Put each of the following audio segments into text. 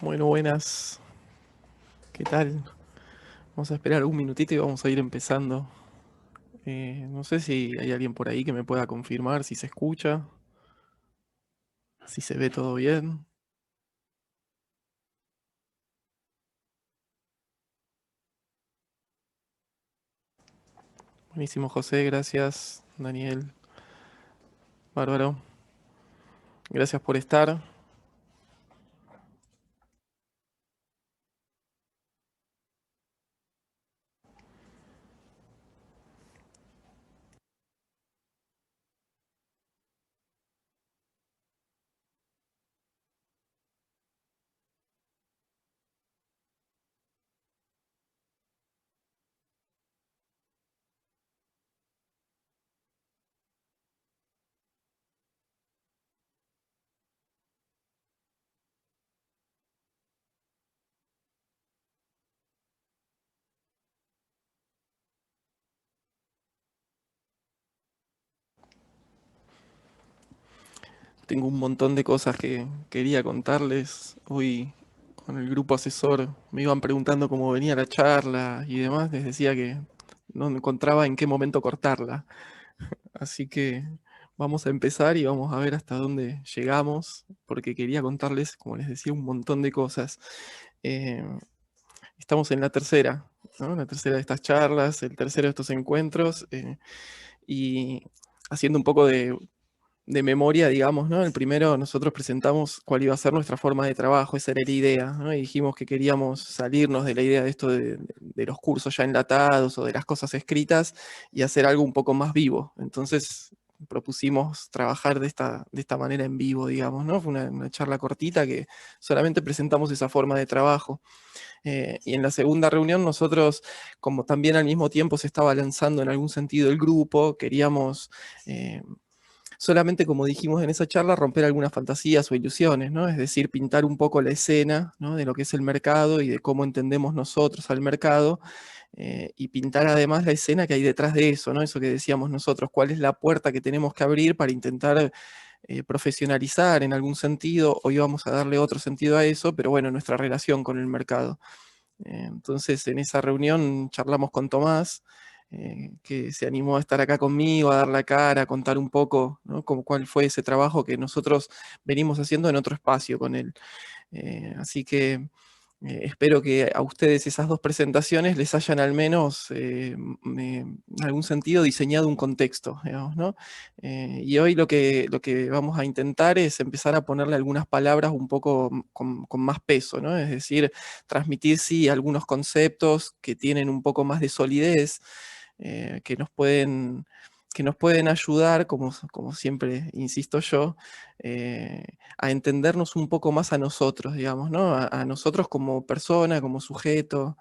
Bueno, buenas. ¿Qué tal? Vamos a esperar un minutito y vamos a ir empezando. No sé si hay alguien por ahí que me pueda confirmar si se escucha, si se ve todo bien. Buenísimo, José, gracias. Daniel, bárbaro. Gracias por estar. Tengo un montón de cosas que quería contarles. Hoy con el grupo asesor me iban preguntando cómo venía la charla y demás. Les decía que no encontraba en qué momento cortarla. Así que vamos a empezar y vamos a ver hasta dónde llegamos, porque quería contarles, como les decía, un montón de cosas. Eh, Estamos en la tercera, ¿no? La tercera de estas charlas, el tercero de estos encuentros, y haciendo un poco de memoria, digamos, ¿no? El primero nosotros presentamos cuál iba a ser nuestra forma de trabajo, esa era la idea, ¿no? Y dijimos que queríamos salirnos de la idea de esto de los cursos ya enlatados o de las cosas escritas y hacer algo un poco más vivo. Entonces propusimos trabajar de esta manera en vivo, digamos, ¿no? Fue una charla cortita que solamente presentamos esa forma de trabajo. Y en la segunda reunión nosotros, como también al mismo tiempo se estaba lanzando en algún sentido el grupo, queríamos solamente, como dijimos en esa charla, romper algunas fantasías o ilusiones, ¿no? Es decir, pintar un poco la escena, ¿no? De lo que es el mercado y de cómo entendemos nosotros al mercado, y pintar además la escena que hay detrás de eso, ¿no? Eso que decíamos nosotros, cuál es la puerta que tenemos que abrir para intentar profesionalizar en algún sentido. Hoy vamos a darle otro sentido a eso, pero bueno, nuestra relación con el mercado. Entonces, en esa reunión charlamos con Tomás, que se animó a estar acá conmigo, a dar la cara, a contar un poco, ¿no? Cuál fue ese trabajo que nosotros venimos haciendo en otro espacio con él. Así que espero que a ustedes esas dos presentaciones les hayan al menos, en algún sentido, diseñado un contexto, digamos, ¿no? Y hoy lo que vamos a intentar es empezar a ponerle algunas palabras un poco con más peso, ¿no? Es decir, transmitir, sí, algunos conceptos que tienen un poco más de solidez, que nos pueden ayudar, como siempre insisto yo, a entendernos un poco más a nosotros, digamos, ¿no? A nosotros como persona, como sujeto.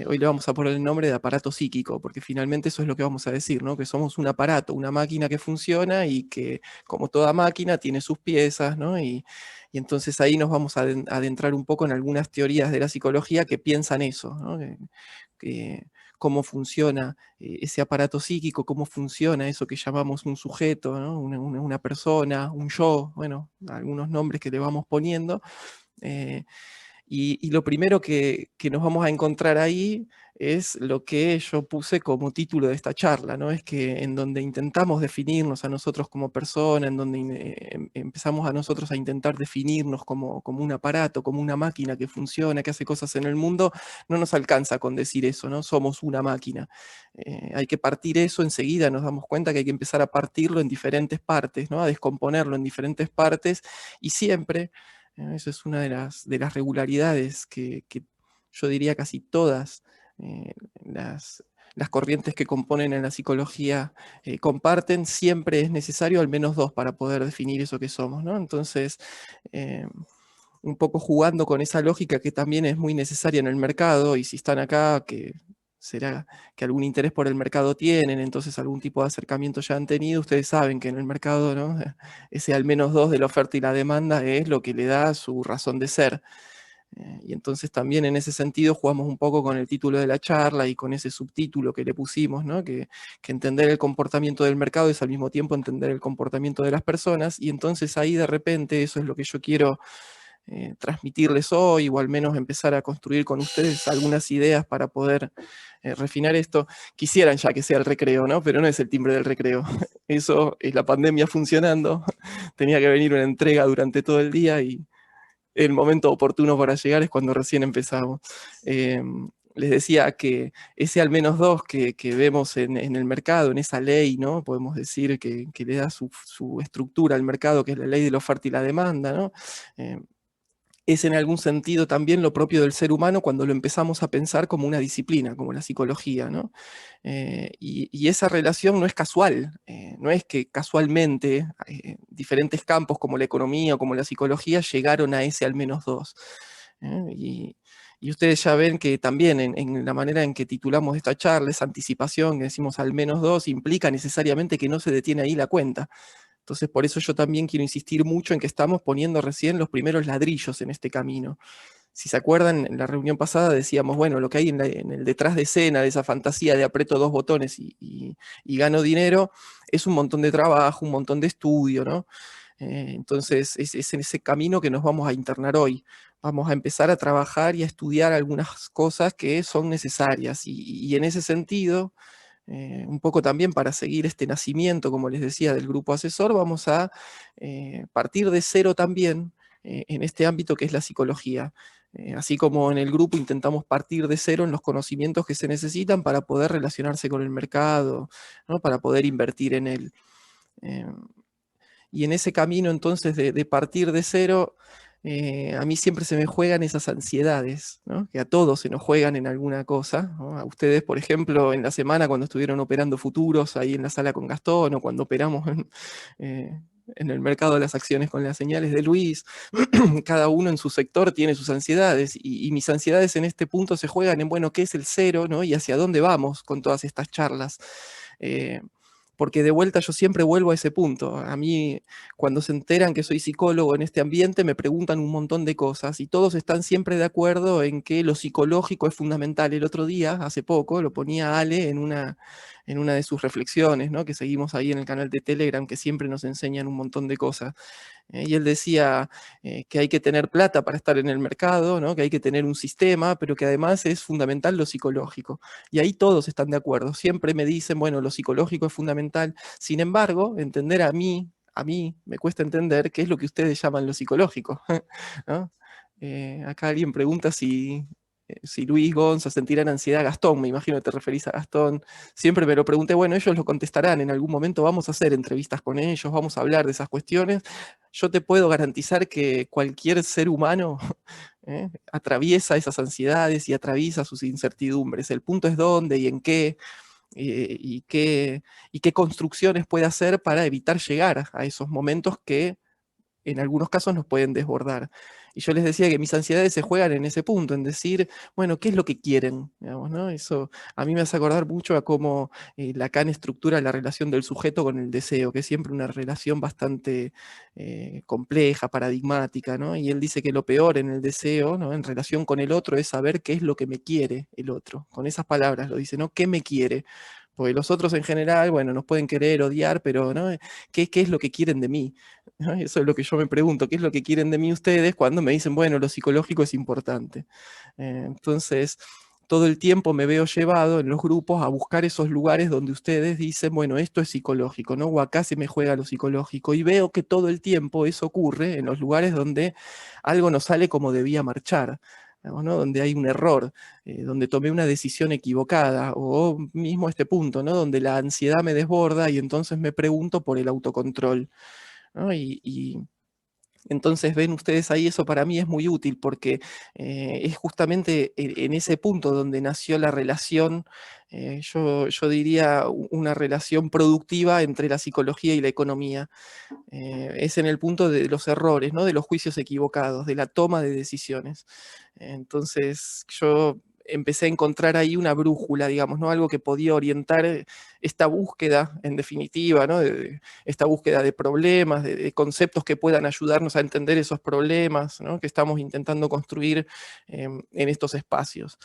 Hoy le vamos a poner el nombre de aparato psíquico, porque finalmente eso es lo que vamos a decir, ¿no? Que somos un aparato, una máquina que funciona y que, como toda máquina, tiene sus piezas, ¿no? Y entonces ahí nos vamos a adentrar un poco en algunas teorías de la psicología que piensan eso, ¿no? Que cómo funciona ese aparato psíquico, cómo funciona eso que llamamos un sujeto, ¿no? Una persona, un yo, bueno, algunos nombres que le vamos poniendo. eh, y lo primero que nos vamos a encontrar ahí es lo que yo puse como título de esta charla, ¿no? Es que en donde intentamos definirnos a nosotros como persona, en donde empezamos a nosotros a intentar definirnos como un aparato, como una máquina que funciona, que hace cosas en el mundo, no nos alcanza con decir eso, ¿no? Somos una máquina. Hay que partir eso enseguida, nos damos cuenta que hay que empezar a partirlo en diferentes partes, ¿no? A descomponerlo en diferentes partes, y siempre eso es una de las regularidades que yo diría casi todas eh, las corrientes que componen en la psicología comparten. Siempre es necesario al menos dos para poder definir eso que somos, ¿no? Entonces, eh, un poco jugando con esa lógica que también es muy necesaria en el mercado, y si están acá, que será que algún interés por el mercado tienen, entonces algún tipo de acercamiento ya han tenido. Ustedes saben que en el mercado, ¿no? Ese al menos dos de la oferta y la demanda es lo que le da su razón de ser. Y entonces también en ese sentido jugamos un poco con el título de la charla y con ese subtítulo que le pusimos, ¿no? Que entender el comportamiento del mercado es al mismo tiempo entender el comportamiento de las personas, y entonces ahí de repente eso es lo que yo quiero transmitirles hoy, o al menos empezar a construir con ustedes algunas ideas para poder refinar esto. Quisieran ya que sea el recreo, ¿no? Pero no es el timbre del recreo. Eso es la pandemia funcionando. Tenía que venir una entrega durante todo el día y el momento oportuno para llegar es cuando recién empezamos. Les decía que ese al menos dos que vemos en el mercado, en esa ley, ¿no? Podemos decir que le da su estructura al mercado, que es la ley de la oferta y la demanda, ¿no? Es en algún sentido también lo propio del ser humano cuando lo empezamos a pensar como una disciplina, como la psicología, ¿no? Y esa relación no es casual, no es que casualmente diferentes campos como la economía o como la psicología llegaron a ese al menos dos. Y ustedes ya ven que también en la manera en que titulamos esta charla, esa anticipación que decimos al menos dos, implica necesariamente que no se detiene ahí la cuenta. Entonces, por eso yo también quiero insistir mucho en que estamos poniendo recién los primeros ladrillos en este camino. Si se acuerdan, en la reunión pasada decíamos, bueno, lo que hay en el detrás de escena de esa fantasía de aprieto dos botones y gano dinero, es un montón de trabajo, un montón de estudio, ¿no? Entonces, es en ese camino que nos vamos a internar hoy. Vamos a empezar a trabajar y a estudiar algunas cosas que son necesarias. Y en ese sentido, un poco también para seguir este nacimiento, como les decía, del grupo asesor, vamos a partir de cero también en este ámbito que es la psicología. Así como en el grupo intentamos partir de cero en los conocimientos que se necesitan para poder relacionarse con el mercado, ¿no? Para poder invertir en él. Eh, y en ese camino entonces de partir de cero, a mí siempre se me juegan esas ansiedades, ¿no? Que a todos se nos juegan en alguna cosa, ¿no? A ustedes, por ejemplo, en la semana cuando estuvieron operando futuros ahí en la sala con Gastón, o cuando operamos en el mercado de las acciones con las señales de Luis, cada uno en su sector tiene sus ansiedades, y mis ansiedades en este punto se juegan en, bueno, ¿qué es el cero, ¿no? Y hacia dónde vamos con todas estas charlas. Eh, porque de vuelta yo siempre vuelvo a ese punto. A mí, cuando se enteran que soy psicólogo en este ambiente, me preguntan un montón de cosas y todos están siempre de acuerdo en que lo psicológico es fundamental. El otro día, hace poco, lo ponía Ale en una de sus reflexiones, ¿no? Que seguimos ahí en el canal de Telegram, que siempre nos enseñan un montón de cosas. Y él decía que hay que tener plata para estar en el mercado, ¿no? Que hay que tener un sistema, pero que además es fundamental lo psicológico. Y ahí todos están de acuerdo. Siempre me dicen, bueno, lo psicológico es fundamental. Sin embargo, entender a mí me cuesta entender qué es lo que ustedes llaman lo psicológico, ¿no? Acá alguien pregunta si Luis Gonza sentirán ansiedad. Gastón, me imagino que te referís a Gastón. Siempre me lo pregunté, bueno, ellos lo contestarán en algún momento, vamos a hacer entrevistas con ellos, vamos a hablar de esas cuestiones. Yo te puedo garantizar que cualquier ser humano atraviesa esas ansiedades y atraviesa sus incertidumbres. El punto es dónde y en qué, y qué construcciones puede hacer para evitar llegar a esos momentos que en algunos casos nos pueden desbordar. Y yo les decía que mis ansiedades se juegan en ese punto, en decir, bueno, ¿qué es lo que quieren? Digamos, ¿no? Eso a mí me hace acordar mucho a cómo Lacan estructura la relación del sujeto con el deseo, que es siempre una relación bastante compleja, paradigmática, ¿no? Y él dice que lo peor en el deseo, ¿no? En relación con el otro, es saber qué es lo que me quiere el otro. Con esas palabras lo dice, ¿no? ¿Qué me quiere? Porque los otros en general, bueno, nos pueden querer, odiar, pero ¿no? ¿Qué es lo que quieren de mí? ¿No? Eso es lo que yo me pregunto, ¿qué es lo que quieren de mí ustedes cuando me dicen, bueno, lo psicológico es importante? Entonces, todo el tiempo me veo llevado en los grupos a buscar esos lugares donde ustedes dicen, bueno, esto es psicológico, ¿no? O acá se me juega lo psicológico. Y veo que todo el tiempo eso ocurre en los lugares donde algo no sale como debía marchar. ¿No? Donde hay un error, donde tomé una decisión equivocada, o mismo este punto, ¿no? Donde la ansiedad me desborda y entonces me pregunto por el autocontrol, ¿no? Y entonces ven ustedes ahí, eso para mí es muy útil porque es justamente en ese punto donde nació la relación, yo diría una relación productiva entre la psicología y la economía. Es en el punto de los errores, ¿no? De los juicios equivocados, de la toma de decisiones. Entonces yo empecé a encontrar ahí una brújula, digamos, ¿no? Algo que podía orientar esta búsqueda, en definitiva, ¿no? Esta búsqueda de problemas, de conceptos que puedan ayudarnos a entender esos problemas, ¿no? Que estamos intentando construir en estos espacios.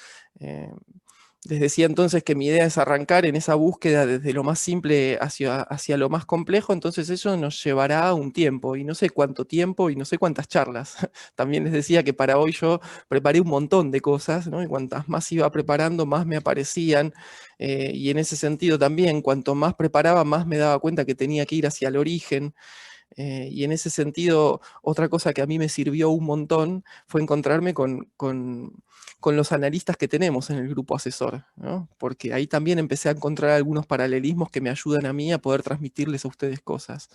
Les decía entonces que mi idea es arrancar en esa búsqueda desde lo más simple hacia lo más complejo, entonces eso nos llevará un tiempo, y no sé cuánto tiempo, y no sé cuántas charlas. También les decía que para hoy yo preparé un montón de cosas, ¿no? Y cuantas más iba preparando, más me aparecían, y en ese sentido también, cuanto más preparaba, más me daba cuenta que tenía que ir hacia el origen. Y en ese sentido, otra cosa que a mí me sirvió un montón fue encontrarme con los analistas que tenemos en el grupo asesor, ¿no? Porque ahí también empecé a encontrar algunos paralelismos que me ayudan a mí a poder transmitirles a ustedes cosas.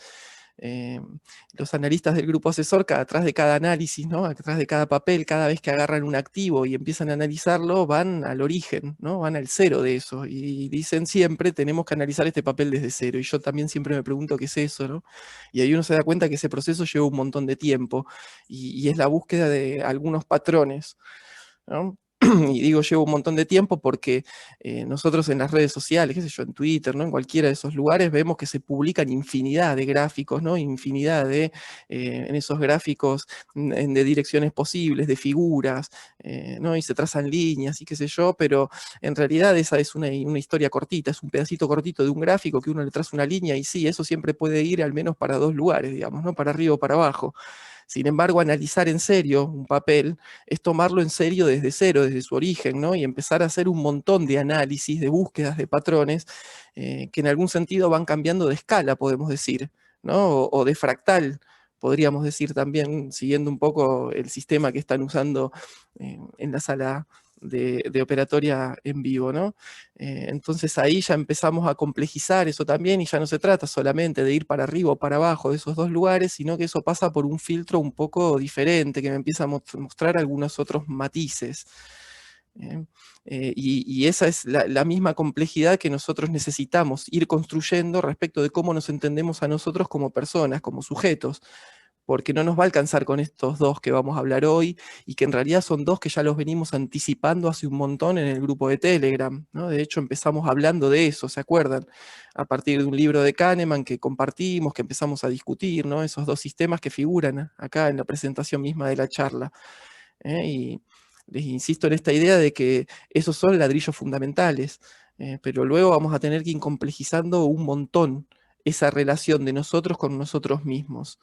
Eh, los analistas del grupo asesor, atrás de cada análisis, ¿no? Atrás de cada papel, cada vez que agarran un activo y empiezan a analizarlo, van al origen, ¿no? Van al cero de eso. Y dicen siempre, tenemos que analizar este papel desde cero. Y yo también siempre me pregunto qué es eso, ¿no? Y ahí uno se da cuenta que ese proceso lleva un montón de tiempo y es la búsqueda de algunos patrones, ¿no? Y digo llevo un montón de tiempo porque nosotros en las redes sociales, qué sé yo, en Twitter, ¿no? En cualquiera de esos lugares vemos que se publican infinidad de gráficos, ¿no? Infinidad de, en esos gráficos de direcciones posibles, de figuras, ¿no? Y se trazan líneas y qué sé yo, pero en realidad esa es una historia cortita, es un pedacito cortito de un gráfico que uno le traza una línea y sí, eso siempre puede ir al menos para dos lugares, digamos, ¿no? Para arriba o para abajo. Sin embargo, analizar en serio un papel es tomarlo en serio desde cero, desde su origen, ¿no? Y empezar a hacer un montón de análisis, de búsquedas de patrones, que en algún sentido van cambiando de escala, podemos decir, ¿no? O de fractal, podríamos decir también, siguiendo un poco el sistema que están usando en la sala de operatoria en vivo, ¿no? Entonces ahí ya empezamos a complejizar eso también y ya no se trata solamente de ir para arriba o para abajo de esos dos lugares, sino que eso pasa por un filtro un poco diferente, que me empieza a mostrar algunos otros matices. Y esa es la misma complejidad que nosotros necesitamos ir construyendo respecto de cómo nos entendemos a nosotros como personas, como sujetos, porque no nos va a alcanzar con estos dos que vamos a hablar hoy, y que en realidad son dos que ya los venimos anticipando hace un montón en el grupo de Telegram, ¿no? De hecho, empezamos hablando de eso, ¿se acuerdan? A partir de un libro de Kahneman que compartimos, que empezamos a discutir, ¿no? Esos dos sistemas que figuran acá en la presentación misma de la charla. Y les insisto en esta idea de que esos son ladrillos fundamentales, pero luego vamos a tener que ir complejizando un montón esa relación de nosotros con nosotros mismos.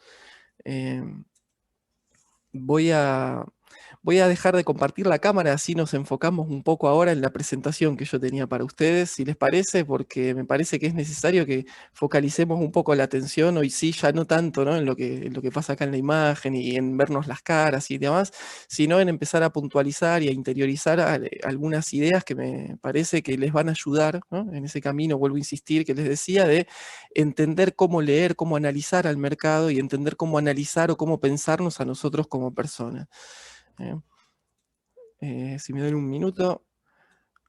Eh, voy a, voy a dejar de compartir la cámara, así nos enfocamos un poco ahora en la presentación que yo tenía para ustedes, si les parece, porque me parece que es necesario que focalicemos un poco la atención, hoy sí, ya no tanto, ¿no? En lo que pasa acá en la imagen y en vernos las caras y demás, sino en empezar a puntualizar y a interiorizar algunas ideas que me parece que les van a ayudar, ¿no? En ese camino, vuelvo a insistir, que les decía, de entender cómo leer, cómo analizar al mercado y entender cómo analizar o cómo pensarnos a nosotros como personas. Si me doy un minuto,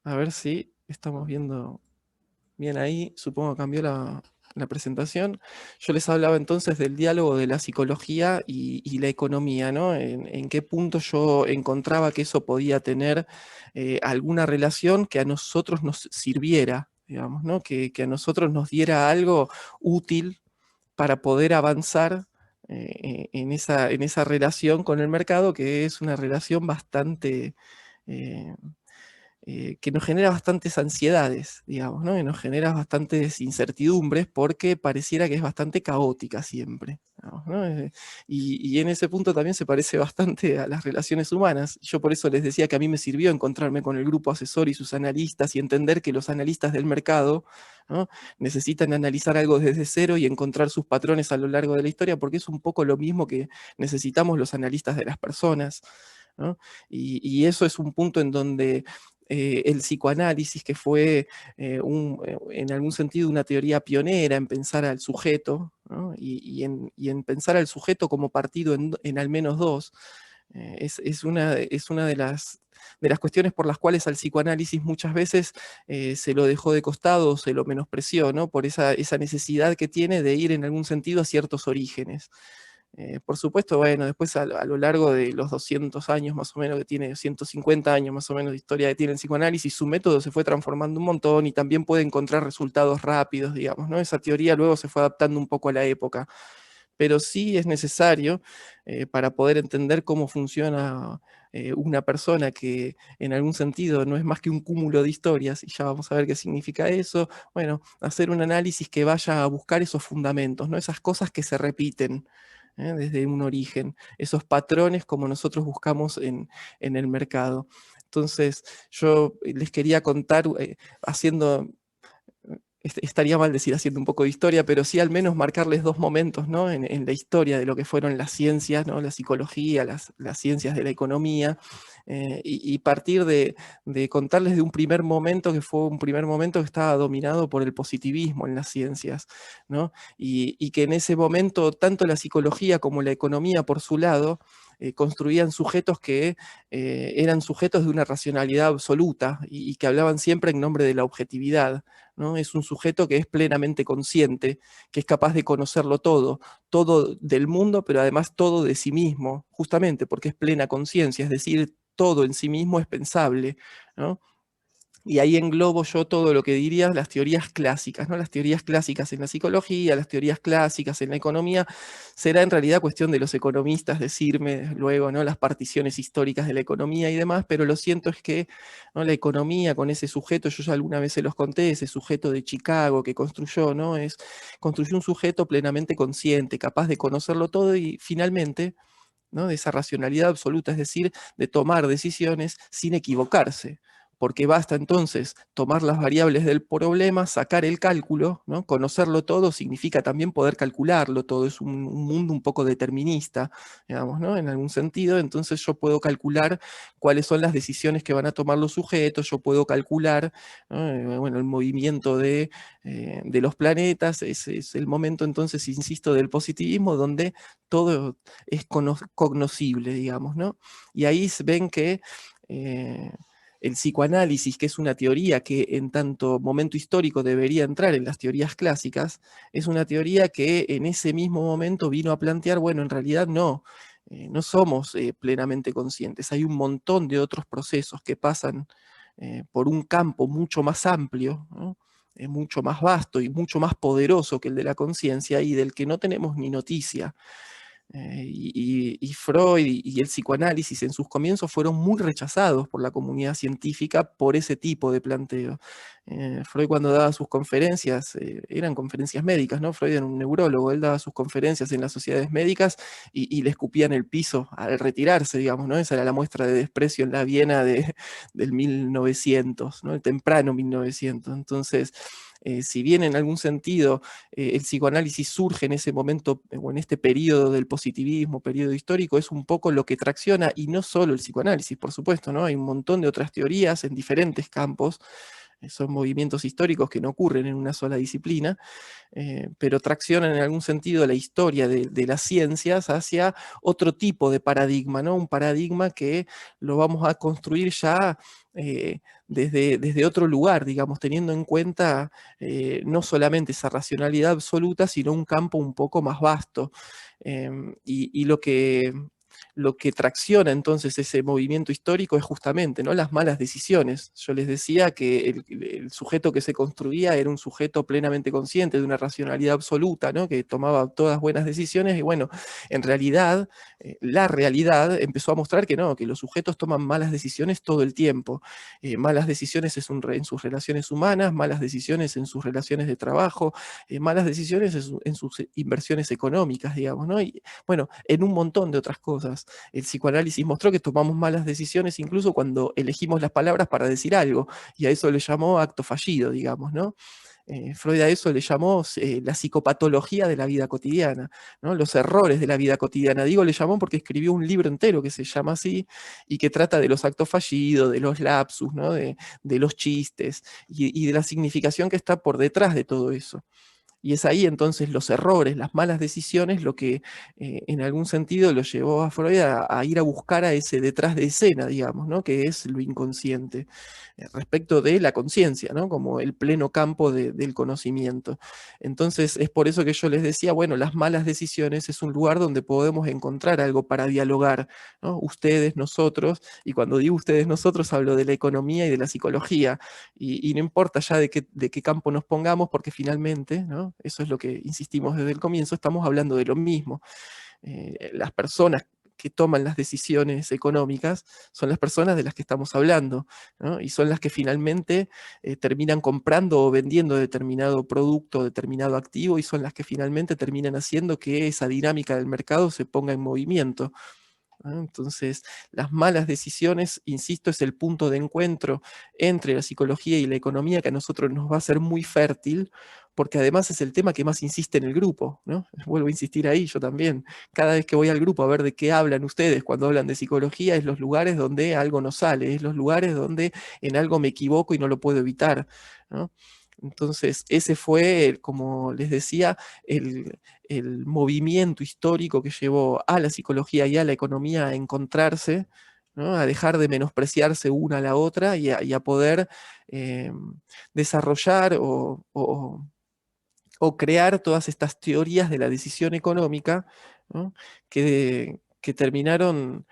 a ver si estamos viendo bien ahí. Supongo que cambió la presentación. Yo les hablaba entonces del diálogo de la psicología y la economía, ¿no? En qué punto yo encontraba que eso podía tener alguna relación que a nosotros nos sirviera, digamos, ¿no? Que a nosotros nos diera algo útil para poder avanzar en esa relación con el mercado, que es una relación bastante, eh, que nos genera bastantes ansiedades, digamos, ¿no? Que nos genera bastantes incertidumbres porque pareciera que es bastante caótica siempre, digamos, ¿no? Y en ese punto también se parece bastante a las relaciones humanas. Yo por eso les decía que a mí me sirvió encontrarme con el grupo asesor y sus analistas y entender que los analistas del mercado, ¿no? Necesitan analizar algo desde cero y encontrar sus patrones a lo largo de la historia, porque es un poco lo mismo que necesitamos los analistas de las personas, ¿no? Y eso es un punto en donde el psicoanálisis, que fue en algún sentido una teoría pionera en pensar al sujeto, ¿no? Y en pensar al sujeto como partido en al menos dos, es una de las cuestiones por las cuales al psicoanálisis muchas veces se lo dejó de costado o se lo menospreció, ¿no? Por esa necesidad que tiene de ir en algún sentido a ciertos orígenes. Por supuesto, bueno, después a lo largo de los 200 años más o menos que tiene, 150 años más o menos de historia que tiene el psicoanálisis, su método se fue transformando un montón y también puede encontrar resultados rápidos, digamos, ¿no? Esa teoría luego se fue adaptando un poco a la época, pero sí es necesario para poder entender cómo funciona una persona que en algún sentido no es más que un cúmulo de historias, y ya vamos a ver qué significa eso. Bueno, hacer un análisis que vaya a buscar esos fundamentos, ¿no? Esas cosas que se repiten desde un origen, esos patrones como nosotros buscamos en el mercado. Entonces, yo les quería contar, haciendo estaría mal decir haciendo un poco de historia, pero sí al menos marcarles dos momentos, ¿no? En la historia de lo que fueron las ciencias, ¿no? La psicología, las ciencias de la economía, y partir de contarles de un primer momento que fue un primer momento que estaba dominado por el positivismo en las ciencias, ¿no? Y que en ese momento tanto la psicología como la economía por su lado construían sujetos que eran sujetos de una racionalidad absoluta y que hablaban siempre en nombre de la objetividad, ¿no? Es un sujeto que es plenamente consciente, que es capaz de conocerlo todo, todo del mundo, pero además todo de sí mismo, justamente porque es plena conciencia, es decir, todo en sí mismo es pensable, ¿no? Y ahí englobo yo todo lo que diría las teorías clásicas, ¿no? Las teorías clásicas en la psicología, las teorías clásicas en la economía, será en realidad cuestión de los economistas decirme luego, ¿no? Las particiones históricas de la economía y demás, pero lo cierto es que, ¿no? La economía con ese sujeto, yo ya alguna vez se los conté, ese sujeto de Chicago que construyó, ¿no? Construyó un sujeto plenamente consciente, capaz de conocerlo todo y finalmente, ¿no? De esa racionalidad absoluta, es decir, de tomar decisiones sin equivocarse, porque basta entonces tomar las variables del problema, sacar el cálculo, ¿no? Conocerlo todo significa también poder calcularlo todo, es un mundo un poco determinista, digamos, ¿no? En algún sentido, entonces yo puedo calcular cuáles son las decisiones que van a tomar los sujetos, yo puedo calcular, ¿no? Bueno, el movimiento de los planetas, es el momento entonces, insisto, del positivismo, donde todo es cognoscible, digamos, ¿no? Y ahí ven que eh, el psicoanálisis, que es una teoría que en tanto momento histórico debería entrar en las teorías clásicas, es una teoría que en ese mismo momento vino a plantear, bueno, en realidad no, no somos plenamente conscientes, hay un montón de otros procesos que pasan por un campo mucho más amplio, ¿no? Mucho más vasto y mucho más poderoso que el de la conciencia y del que no tenemos ni noticia. Y Freud y el psicoanálisis en sus comienzos fueron muy rechazados por la comunidad científica por ese tipo de planteo. Freud cuando daba sus conferencias, eran conferencias médicas, ¿no? Freud era un neurólogo, él daba sus conferencias en las sociedades médicas y le escupían el piso al retirarse, digamos, ¿no? Esa era la muestra de desprecio en la Viena del 1900, ¿no? El temprano 1900. Entonces, si bien en algún sentido el psicoanálisis surge en ese momento o en este periodo del positivismo, periodo histórico, es un poco lo que tracciona, y no solo el psicoanálisis, por supuesto, ¿no? Hay un montón de otras teorías en diferentes campos, son movimientos históricos que no ocurren en una sola disciplina, pero traccionan en algún sentido la historia de las ciencias hacia otro tipo de paradigma, ¿no? Un paradigma que lo vamos a construir ya desde otro lugar, digamos, teniendo en cuenta no solamente esa racionalidad absoluta, sino un campo un poco más vasto. Y lo que tracciona entonces ese movimiento histórico es justamente, ¿no? Las malas decisiones. Yo les decía que el sujeto que se construía era un sujeto plenamente consciente de una racionalidad absoluta, ¿no? Que tomaba todas buenas decisiones y bueno, en realidad, la realidad empezó a mostrar que no, que los sujetos toman malas decisiones todo el tiempo. Malas decisiones en sus relaciones humanas, malas decisiones en sus relaciones de trabajo, malas decisiones en sus inversiones económicas, digamos, ¿no? Y bueno, en un montón de otras cosas. El psicoanálisis mostró que tomamos malas decisiones incluso cuando elegimos las palabras para decir algo, y a eso le llamó acto fallido, digamos, ¿no? Freud a eso le llamó la psicopatología de la vida cotidiana, ¿no? Los errores de la vida cotidiana. Digo, le llamó porque escribió un libro entero que se llama así y que trata de los actos fallidos, de los lapsus, ¿no? De los chistes y de la significación que está por detrás de todo eso. Y es ahí entonces los errores, las malas decisiones, lo que en algún sentido lo llevó a Freud a ir a buscar a ese detrás de escena, digamos, ¿no? Que es lo inconsciente, respecto de la conciencia, ¿no? Como el pleno campo del conocimiento. Entonces es por eso que yo les decía, bueno, las malas decisiones es un lugar donde podemos encontrar algo para dialogar, ¿no? Ustedes, nosotros, y cuando digo ustedes, nosotros, hablo de la economía y de la psicología, y no importa ya de qué campo nos pongamos, porque finalmente, ¿no? Eso es lo que insistimos desde el comienzo, estamos hablando de lo mismo. Las personas que toman las decisiones económicas son las personas de las que estamos hablando, ¿no? Y son las que finalmente terminan comprando o vendiendo determinado producto, determinado activo, y son las que finalmente terminan haciendo que esa dinámica del mercado se ponga en movimiento. Entonces, las malas decisiones, insisto, es el punto de encuentro entre la psicología y la economía que a nosotros nos va a ser muy fértil, porque además es el tema que más insiste en el grupo, ¿no? Vuelvo a insistir ahí, yo también. Cada vez que voy al grupo a ver de qué hablan ustedes cuando hablan de psicología, es los lugares donde algo no sale, es los lugares donde en algo me equivoco y no lo puedo evitar, ¿no? Entonces, ese fue, como les decía, el movimiento histórico que llevó a la psicología y a la economía a encontrarse, ¿no? A dejar de menospreciarse una a la otra y a poder desarrollar o crear todas estas teorías de la decisión económica, ¿no? que terminaron,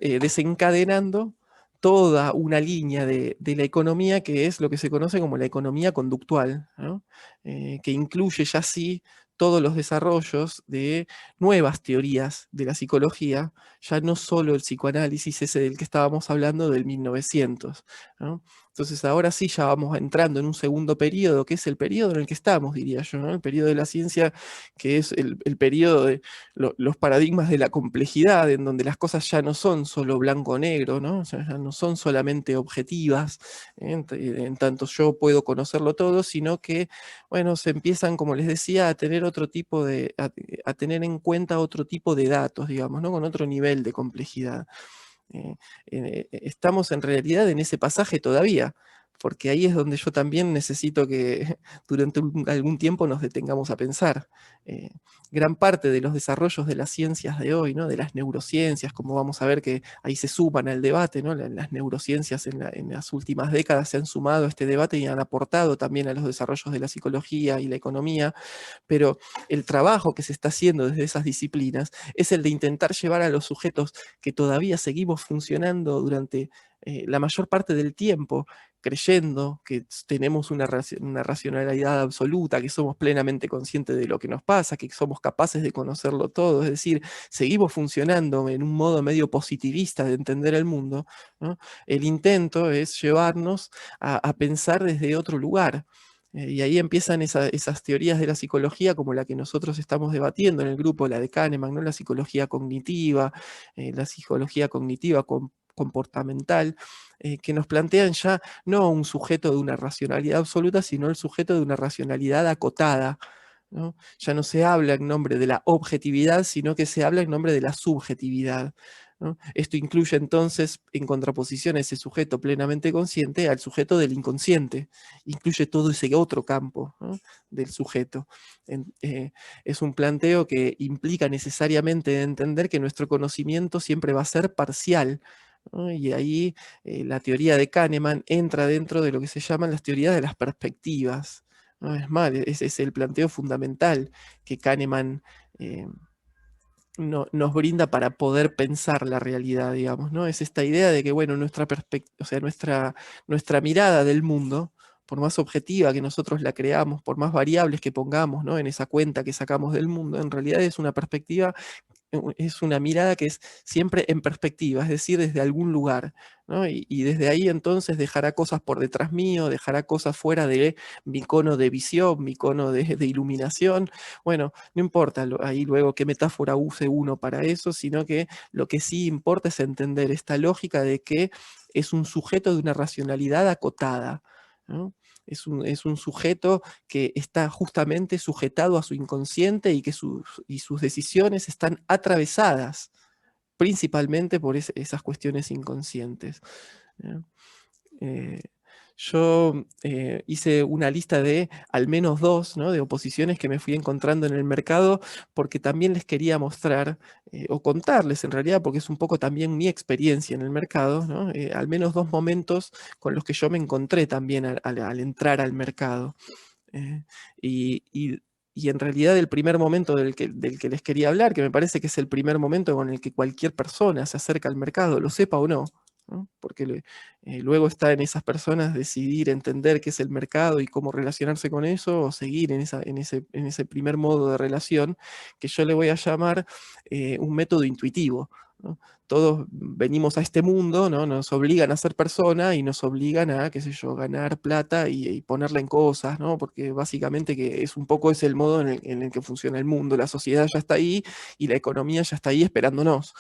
eh, desencadenando toda una línea de la economía que es lo que se conoce como la economía conductual, ¿no? Que incluye ya sí todos los desarrollos de nuevas teorías de la psicología, ya no solo el psicoanálisis ese del que estábamos hablando del 1900, ¿no? Entonces ahora sí ya vamos entrando en un segundo periodo, que es el periodo en el que estamos, diría yo, ¿no? El periodo de la ciencia, que es el periodo de los paradigmas de la complejidad, en donde las cosas ya no son solo blanco-negro, ¿no? O sea, ya no son solamente objetivas, en tanto yo puedo conocerlo todo, sino que, bueno, se empiezan, como les decía, a tener otro tipo a tener en cuenta otro tipo de datos, digamos, ¿no? Con otro nivel de complejidad. Estamos en realidad en ese pasaje todavía, porque ahí es donde yo también necesito que durante algún tiempo nos detengamos a pensar. Eh, Gran parte de los desarrollos de las ciencias de hoy, ¿no? De las neurociencias, como vamos a ver que ahí se suman al debate, ¿no? Las neurociencias en las últimas décadas se han sumado a este debate y han aportado también a los desarrollos de la psicología y la economía, pero el trabajo que se está haciendo desde esas disciplinas es el de intentar llevar a los sujetos que todavía seguimos funcionando durante la mayor parte del tiempo, creyendo que tenemos una racionalidad absoluta, que somos plenamente conscientes de lo que nos pasa, que somos capaces de conocerlo todo, es decir, seguimos funcionando en un modo medio positivista de entender el mundo, ¿no? El intento es llevarnos a pensar desde otro lugar. Y ahí empiezan esas teorías de la psicología como la que nosotros estamos debatiendo en el grupo, la de Kahneman, ¿no? La psicología cognitiva comportamental, que nos plantean ya no un sujeto de una racionalidad absoluta, sino el sujeto de una racionalidad acotada, ¿no? Ya no se habla en nombre de la objetividad, sino que se habla en nombre de la subjetividad, ¿no? Esto incluye entonces, en contraposición a ese sujeto plenamente consciente, al sujeto del inconsciente, incluye todo ese otro campo, ¿no? Del sujeto. Es un planteo que implica necesariamente entender que nuestro conocimiento siempre va a ser parcial, ¿no? Y ahí la teoría de Kahneman entra dentro de lo que se llaman las teorías de las perspectivas, ¿no? Es más, ese es el planteo fundamental que Kahneman eh, nos brinda para poder pensar la realidad, digamos, ¿no? Es esta idea de que, bueno, o sea, nuestra mirada del mundo, por más objetiva que nosotros la creamos, por más variables que pongamos, ¿no? En esa cuenta que sacamos del mundo, en realidad es una perspectiva, es una mirada que es siempre en perspectiva, es decir, desde algún lugar, ¿no? Y desde ahí entonces dejará cosas por detrás mío, dejará cosas fuera de mi cono de visión, mi cono de iluminación. Bueno, no importa ahí luego qué metáfora use uno para eso, sino que lo que sí importa es entender esta lógica de que es un sujeto de una racionalidad acotada, ¿no? Es un sujeto que está justamente sujetado a su inconsciente y que sus decisiones están atravesadas principalmente por esas cuestiones inconscientes. ¿Eh? Eh, yo hice una lista de al menos dos, ¿no? De oposiciones que me fui encontrando en el mercado, porque también les quería mostrar, o contarles en realidad, porque es un poco también mi experiencia en el mercado, ¿no? Al menos dos momentos con los que yo me encontré también al entrar al mercado. Eh, y, y- y en realidad el primer momento del que les quería hablar, que me parece que es el primer momento con el que cualquier persona se acerca al mercado, lo sepa o no, ¿no? Porque luego está en esas personas decidir entender qué es el mercado y cómo relacionarse con eso, o seguir en ese primer modo de relación, que yo le voy a llamar un método intuitivo, ¿no? Todos venimos a este mundo, ¿no? Nos obligan a ser persona y nos obligan a, qué sé yo, ganar plata y ponerla en cosas, ¿no? Porque básicamente que es un poco el modo en el que funciona el mundo. La sociedad ya está ahí y la economía ya está ahí esperándonos.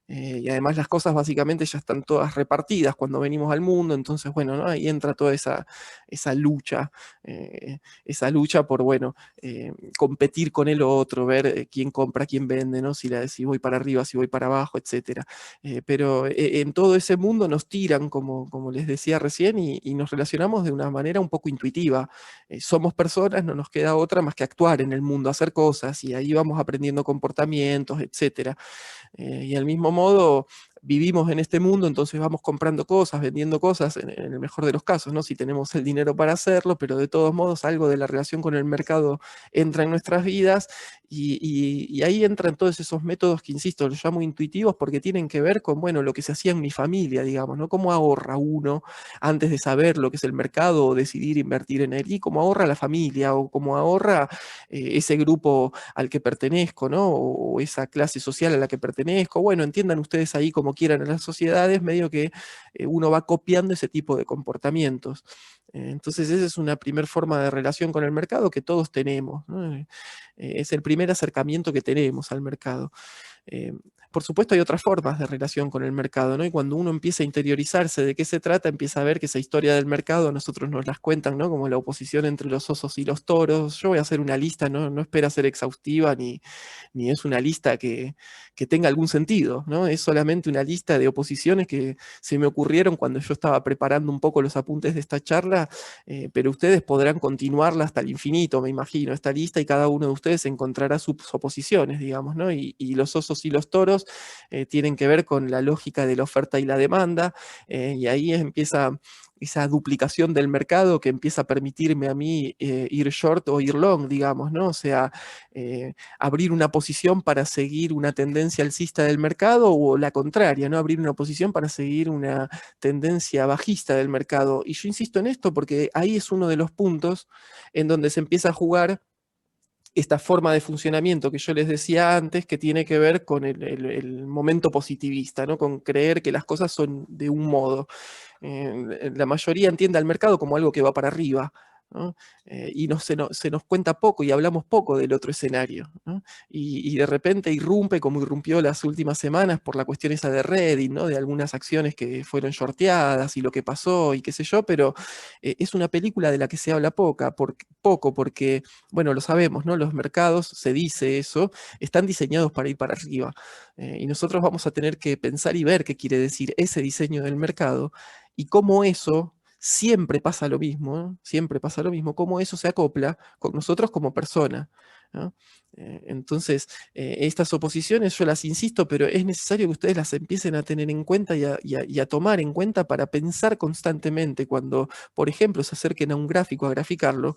Y además las cosas básicamente ya están todas repartidas cuando venimos al mundo, entonces, bueno, ¿no? Ahí entra toda esa lucha, esa lucha por, bueno, competir con el otro, ver quién compra, quién vende, ¿no? Si voy para arriba, si voy para abajo, etcétera. Pero en todo ese mundo nos tiran, como les decía recién, y nos relacionamos de una manera un poco intuitiva. Somos personas, no nos queda otra más que actuar en el mundo, hacer cosas, y ahí vamos aprendiendo comportamientos, etcétera. Y al mismo modo, vivimos en este mundo, entonces vamos comprando cosas, vendiendo cosas, en el mejor de los casos, ¿no? Si tenemos el dinero para hacerlo, pero de todos modos algo de la relación con el mercado entra en nuestras vidas y ahí entran todos esos métodos que, insisto, los llamo intuitivos porque tienen que ver con, bueno, lo que se hacía en mi familia, digamos, ¿no? Cómo ahorra uno antes de saber lo que es el mercado o decidir invertir en él, y cómo ahorra la familia o cómo ahorra ese grupo al que pertenezco, ¿no? O esa clase social a la que pertenezco. Bueno, entiendan ustedes ahí como quieran en las sociedades, medio que uno va copiando ese tipo de comportamientos. Entonces esa es una primera forma de relación con el mercado que todos tenemos, ¿no? Es el primer acercamiento que tenemos al mercado. Eh, por supuesto hay otras formas de relación con el mercado, ¿no? Y cuando uno empieza a interiorizarse de qué se trata, empieza a ver que esa historia del mercado a nosotros nos las cuentan, ¿no? Como la oposición entre los osos y los toros. Yo voy a hacer una lista, ¿no? No espera ser exhaustiva ni es una lista que tenga algún sentido, ¿no? Es solamente una lista de oposiciones que se me ocurrieron cuando yo estaba preparando un poco los apuntes de esta charla, pero ustedes podrán continuarla hasta el infinito, me imagino, esta lista, y cada uno de ustedes encontrará sus oposiciones, digamos, ¿no? Y los osos y los toros tienen que ver con la lógica de la oferta y la demanda, y ahí empieza esa duplicación del mercado que empieza a permitirme a mí ir short o ir long, digamos, ¿no? O sea, abrir una posición para seguir una tendencia alcista del mercado, o la contraria, ¿no? Abrir una posición para seguir una tendencia bajista del mercado. Y yo insisto en esto porque ahí es uno de los puntos en donde se empieza a jugar esta forma de funcionamiento que yo les decía antes, que tiene que ver con el momento positivista, ¿no? Con creer que las cosas son de un modo. La mayoría entiende al mercado como algo que va para arriba, ¿no? Y se nos cuenta poco y hablamos poco del otro escenario, ¿no? Y de repente irrumpe, como irrumpió las últimas semanas por la cuestión esa de Reddit, ¿no? De algunas acciones que fueron shorteadas y lo que pasó y qué sé yo, pero es una película de la que se habla poco porque, bueno, lo sabemos, ¿no? Los mercados, se dice eso, están diseñados para ir para arriba. Y nosotros vamos a tener que pensar y ver qué quiere decir ese diseño del mercado y cómo eso siempre pasa lo mismo, ¿no? Siempre pasa lo mismo, cómo eso se acopla con nosotros como persona, ¿no? Entonces, estas oposiciones yo las insisto, pero es necesario que ustedes las empiecen a tener en cuenta y a tomar en cuenta para pensar constantemente cuando, por ejemplo, se acerquen a un gráfico a graficarlo,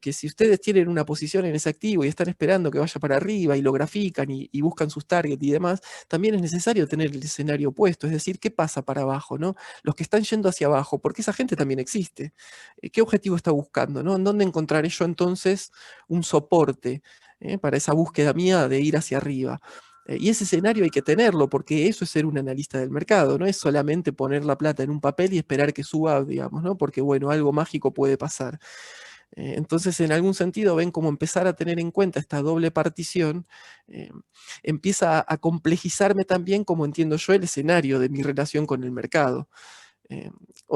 que si ustedes tienen una posición en ese activo y están esperando que vaya para arriba y lo grafican y buscan sus targets y demás, también es necesario tener el escenario opuesto, es decir, qué pasa para abajo, ¿no? Los que están yendo hacia abajo, porque esa gente también existe. ¿Qué objetivo está buscando, no? ¿En dónde encontraré yo entonces un soporte para esa búsqueda mía de ir hacia arriba? Y ese escenario hay que tenerlo, porque eso es ser un analista del mercado, no es solamente poner la plata en un papel y esperar que suba, digamos, ¿no? Porque, bueno, algo mágico puede pasar. Entonces, en algún sentido, ven cómo empezar a tener en cuenta esta doble partición, eh, empieza a complejizarme también como entiendo yo el escenario de mi relación con el mercado. Eh,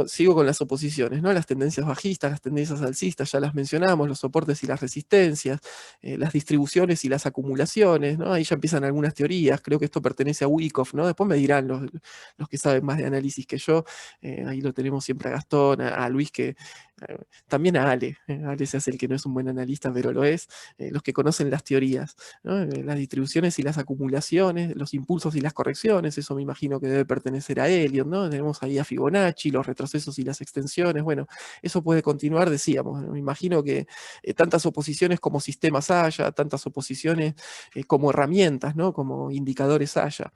Sigo con las oposiciones, ¿no? Las tendencias bajistas, las tendencias alcistas, ya las mencionamos, los soportes y las resistencias, las distribuciones y las acumulaciones, ¿no? Ahí ya empiezan algunas teorías, creo que esto pertenece a Wyckoff, ¿no? Después me dirán los que saben más de análisis que yo, ahí lo tenemos siempre a Gastón, a Luis, también a Ale, Ale se hace el que no es un buen analista, pero lo es, los que conocen las teorías, ¿no? Las distribuciones y las acumulaciones, los impulsos y las correcciones, eso me imagino que debe pertenecer a Elliot, ¿no? Tenemos ahí a Fibonacci, los retrocesos y las extensiones, bueno, eso puede continuar, decíamos, me imagino que tantas oposiciones como sistemas haya, tantas oposiciones como herramientas, ¿no? Como indicadores haya.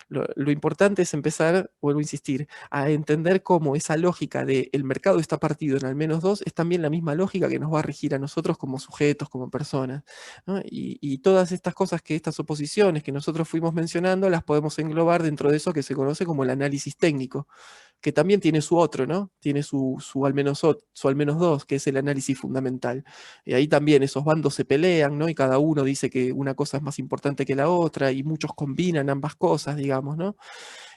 Lo importante es empezar, vuelvo a insistir, a entender cómo esa lógica de el mercado está partido en al menos dos es también la misma lógica que nos va a regir a nosotros como sujetos, como personas, ¿no? Y todas estas cosas estas oposiciones que nosotros fuimos mencionando, las podemos englobar dentro de eso que se conoce como el análisis técnico, que también tiene su otro, ¿no? Tiene su al menos dos, que es el análisis fundamental. Y ahí también esos bandos se pelean, ¿no? Y cada uno dice que una cosa es más importante que la otra, y muchos combinan ambas cosas, digamos, ¿no?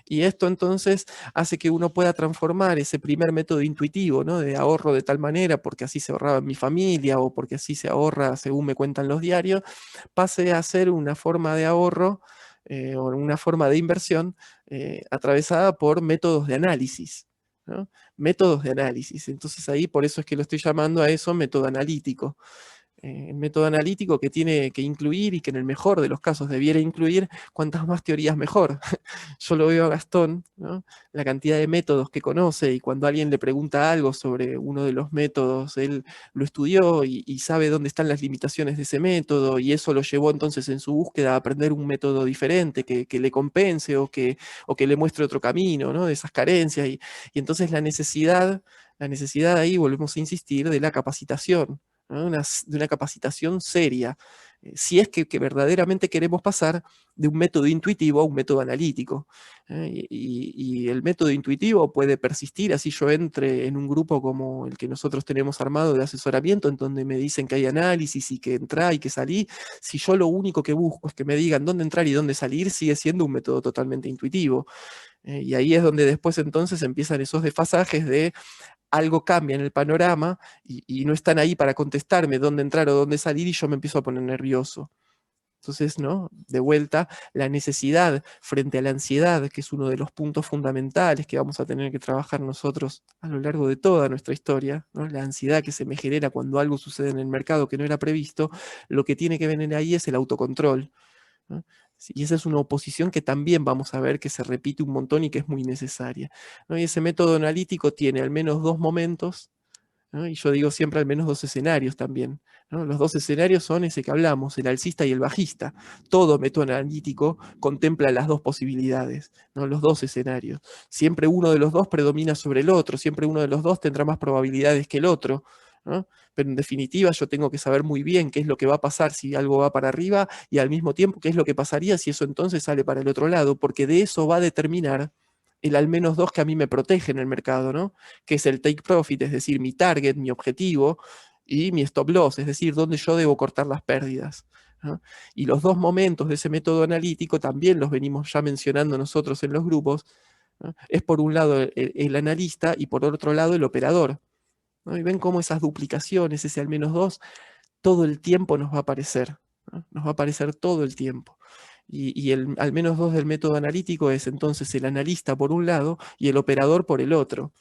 Y esto entonces hace que uno pueda transformar ese primer método intuitivo, ¿no? De ahorro de tal manera, porque así se ahorraba en mi familia, o porque así se ahorra según me cuentan los diarios, pase a ser una forma de ahorro o una forma de inversión atravesada por métodos de análisis, ¿no? Métodos de análisis. Entonces ahí por eso es que lo estoy llamando a eso método analítico. El método analítico que tiene que incluir y que en el mejor de los casos debiera incluir cuantas más teorías mejor. Yo lo veo a Gastón, ¿no? La cantidad de métodos que conoce, y cuando alguien le pregunta algo sobre uno de los métodos, él lo estudió y sabe dónde están las limitaciones de ese método, y eso lo llevó entonces en su búsqueda a aprender un método diferente que le compense o que le muestre otro camino, ¿no? De esas carencias. Y entonces la necesidad ahí, volvemos a insistir, de la capacitación, ¿no? De una capacitación seria, si es que verdaderamente queremos pasar de un método intuitivo a un método analítico. Y el método intuitivo puede persistir, así yo entre en un grupo como el que nosotros tenemos armado de asesoramiento, en donde me dicen que hay análisis y que entra y que salí. Si yo lo único que busco es que me digan dónde entrar y dónde salir, sigue siendo un método totalmente intuitivo. Y ahí es donde después entonces empiezan esos desfasajes de algo cambia en el panorama y no están ahí para contestarme dónde entrar o dónde salir, y yo me empiezo a poner nervioso. Entonces, ¿no? De vuelta, la necesidad frente a la ansiedad, que es uno de los puntos fundamentales que vamos a tener que trabajar nosotros a lo largo de toda nuestra historia, ¿no? La ansiedad que se me genera cuando algo sucede en el mercado que no era previsto, lo que tiene que venir ahí es el autocontrol, ¿no? Y esa es una oposición que también vamos a ver que se repite un montón y que es muy necesaria, ¿no? Y ese método analítico tiene al menos dos momentos, ¿no? Y yo digo siempre al menos dos escenarios también, ¿no? Los dos escenarios son ese que hablamos, el alcista y el bajista. Todo método analítico contempla las dos posibilidades, ¿no? Los dos escenarios. Siempre uno de los dos predomina sobre el otro, siempre uno de los dos tendrá más probabilidades que el otro, ¿no? Pero en definitiva yo tengo que saber muy bien qué es lo que va a pasar si algo va para arriba, y al mismo tiempo qué es lo que pasaría si eso entonces sale para el otro lado, porque de eso va a determinar el al menos dos que a mí me protege en el mercado, ¿no? Que es el take profit, es decir, mi target, mi objetivo, y mi stop loss, es decir, dónde yo debo cortar las pérdidas, ¿no? Y los dos momentos de ese método analítico también los venimos ya mencionando nosotros en los grupos, ¿no? Es por un lado el analista y por otro lado el operador, ¿no? Y ven cómo esas duplicaciones, ese al menos dos, todo el tiempo nos va a aparecer, ¿no? Nos va a aparecer todo el tiempo. Y el al menos dos del método analítico es entonces el analista por un lado y el operador por el otro.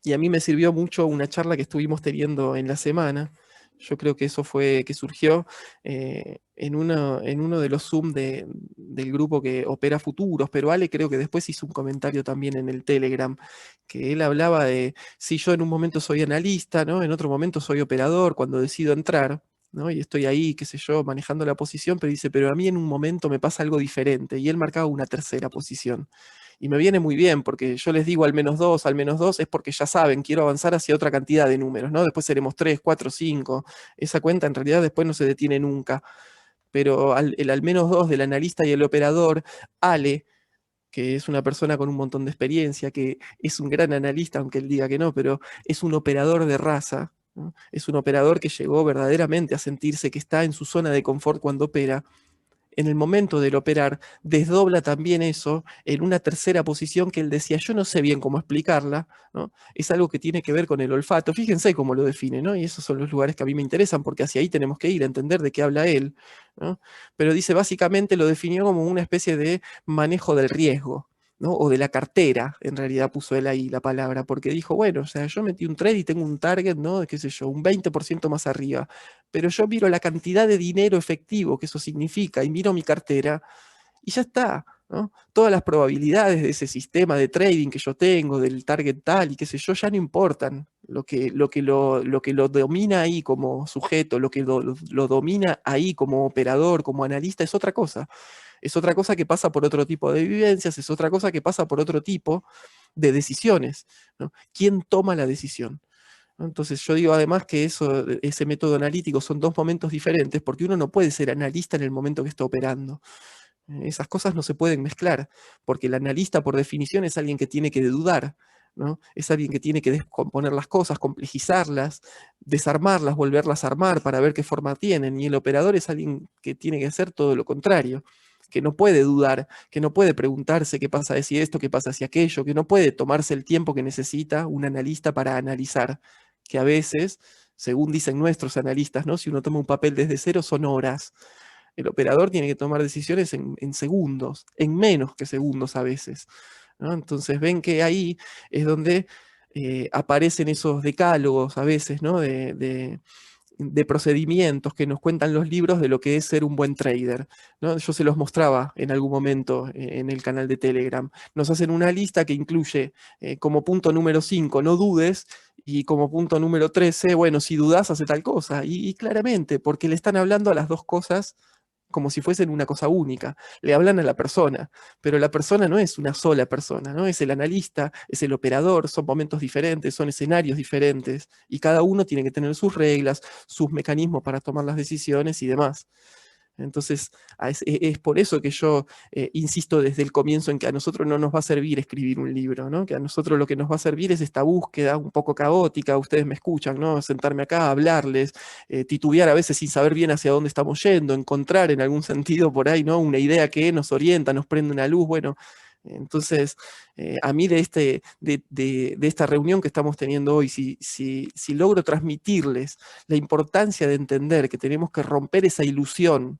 Y a mí me sirvió mucho una charla que estuvimos teniendo en la semana. Yo creo que eso fue que surgió en uno de los Zoom del grupo que opera futuros, pero Ale creo que después hizo un comentario también en el Telegram, que él hablaba de si yo en un momento soy analista, ¿no? En otro momento soy operador cuando decido entrar, ¿no? Y estoy ahí, qué sé yo, manejando la posición, pero dice, pero a mí en un momento me pasa algo diferente, y él marcaba una tercera posición. Y me viene muy bien, porque yo les digo al menos dos, es porque ya saben, quiero avanzar hacia otra cantidad de números, ¿no? Después seremos 3, 4, 5. Esa cuenta en realidad después no se detiene nunca. Pero el al menos dos del analista y el operador, Ale, que es una persona con un montón de experiencia, que es un gran analista, aunque él diga que no, pero es un operador de raza, ¿no? Es un operador que llegó verdaderamente a sentirse que está en su zona de confort cuando opera. En el momento del operar, desdobla también eso en una tercera posición que él decía, yo no sé bien cómo explicarla, ¿no? Es algo que tiene que ver con el olfato. Fíjense cómo lo define, ¿no? Y esos son los lugares que a mí me interesan, porque hacia ahí tenemos que ir a entender de qué habla él, ¿no? Pero dice, básicamente lo definió como una especie de manejo del riesgo, ¿no? O de la cartera, en realidad puso él ahí la palabra, porque dijo, bueno, o sea, yo metí un trade y tengo un target, ¿no? De qué sé yo, un 20% más arriba, pero yo miro la cantidad de dinero efectivo que eso significa y miro mi cartera y ya está, ¿no? Todas las probabilidades de ese sistema de trading que yo tengo, del target tal y qué sé yo, ya no importan. Lo que lo domina ahí como sujeto, lo que lo domina ahí como operador, como analista, es otra cosa. Es otra cosa que pasa por otro tipo de vivencias, es otra cosa que pasa por otro tipo de decisiones, ¿no? ¿Quién toma la decisión? ¿No? Entonces yo digo además que ese método analítico son dos momentos diferentes, porque uno no puede ser analista en el momento que está operando. Esas cosas no se pueden mezclar, porque el analista por definición es alguien que tiene que dudar, ¿no? Es alguien que tiene que descomponer las cosas, complejizarlas, desarmarlas, volverlas a armar para ver qué forma tienen, y el operador es alguien que tiene que hacer todo lo contrario, que no puede dudar, que no puede preguntarse qué pasa si esto, qué pasa si aquello, que no puede tomarse el tiempo que necesita un analista para analizar, que a veces, según dicen nuestros analistas, ¿no? Si uno toma un papel desde cero, son horas. El operador tiene que tomar decisiones en segundos, en menos que segundos a veces, ¿no? Entonces ven que ahí es donde aparecen esos decálogos a veces, ¿no? De procedimientos que nos cuentan los libros de lo que es ser un buen trader, ¿no? Yo se los mostraba en algún momento en el canal de Telegram. Nos hacen una lista que incluye como punto número 5, no dudes, y como punto número 13, bueno, si dudas, hace tal cosa. Y claramente, porque le están hablando a las dos cosas como si fuesen una cosa única. Le hablan a la persona, pero la persona no es una sola persona, ¿no? Es el analista, es el operador, son momentos diferentes, son escenarios diferentes, y cada uno tiene que tener sus reglas, sus mecanismos para tomar las decisiones y demás. Entonces, es por eso que yo insisto desde el comienzo en que a nosotros no nos va a servir escribir un libro, ¿no? Que a nosotros lo que nos va a servir es esta búsqueda un poco caótica, ustedes me escuchan, ¿no? Sentarme acá, hablarles, titubear a veces sin saber bien hacia dónde estamos yendo, encontrar en algún sentido por ahí, ¿no? Una idea que nos orienta, nos prende una luz, bueno. Entonces, a mí de esta reunión que estamos teniendo hoy, si logro transmitirles la importancia de entender que tenemos que romper esa ilusión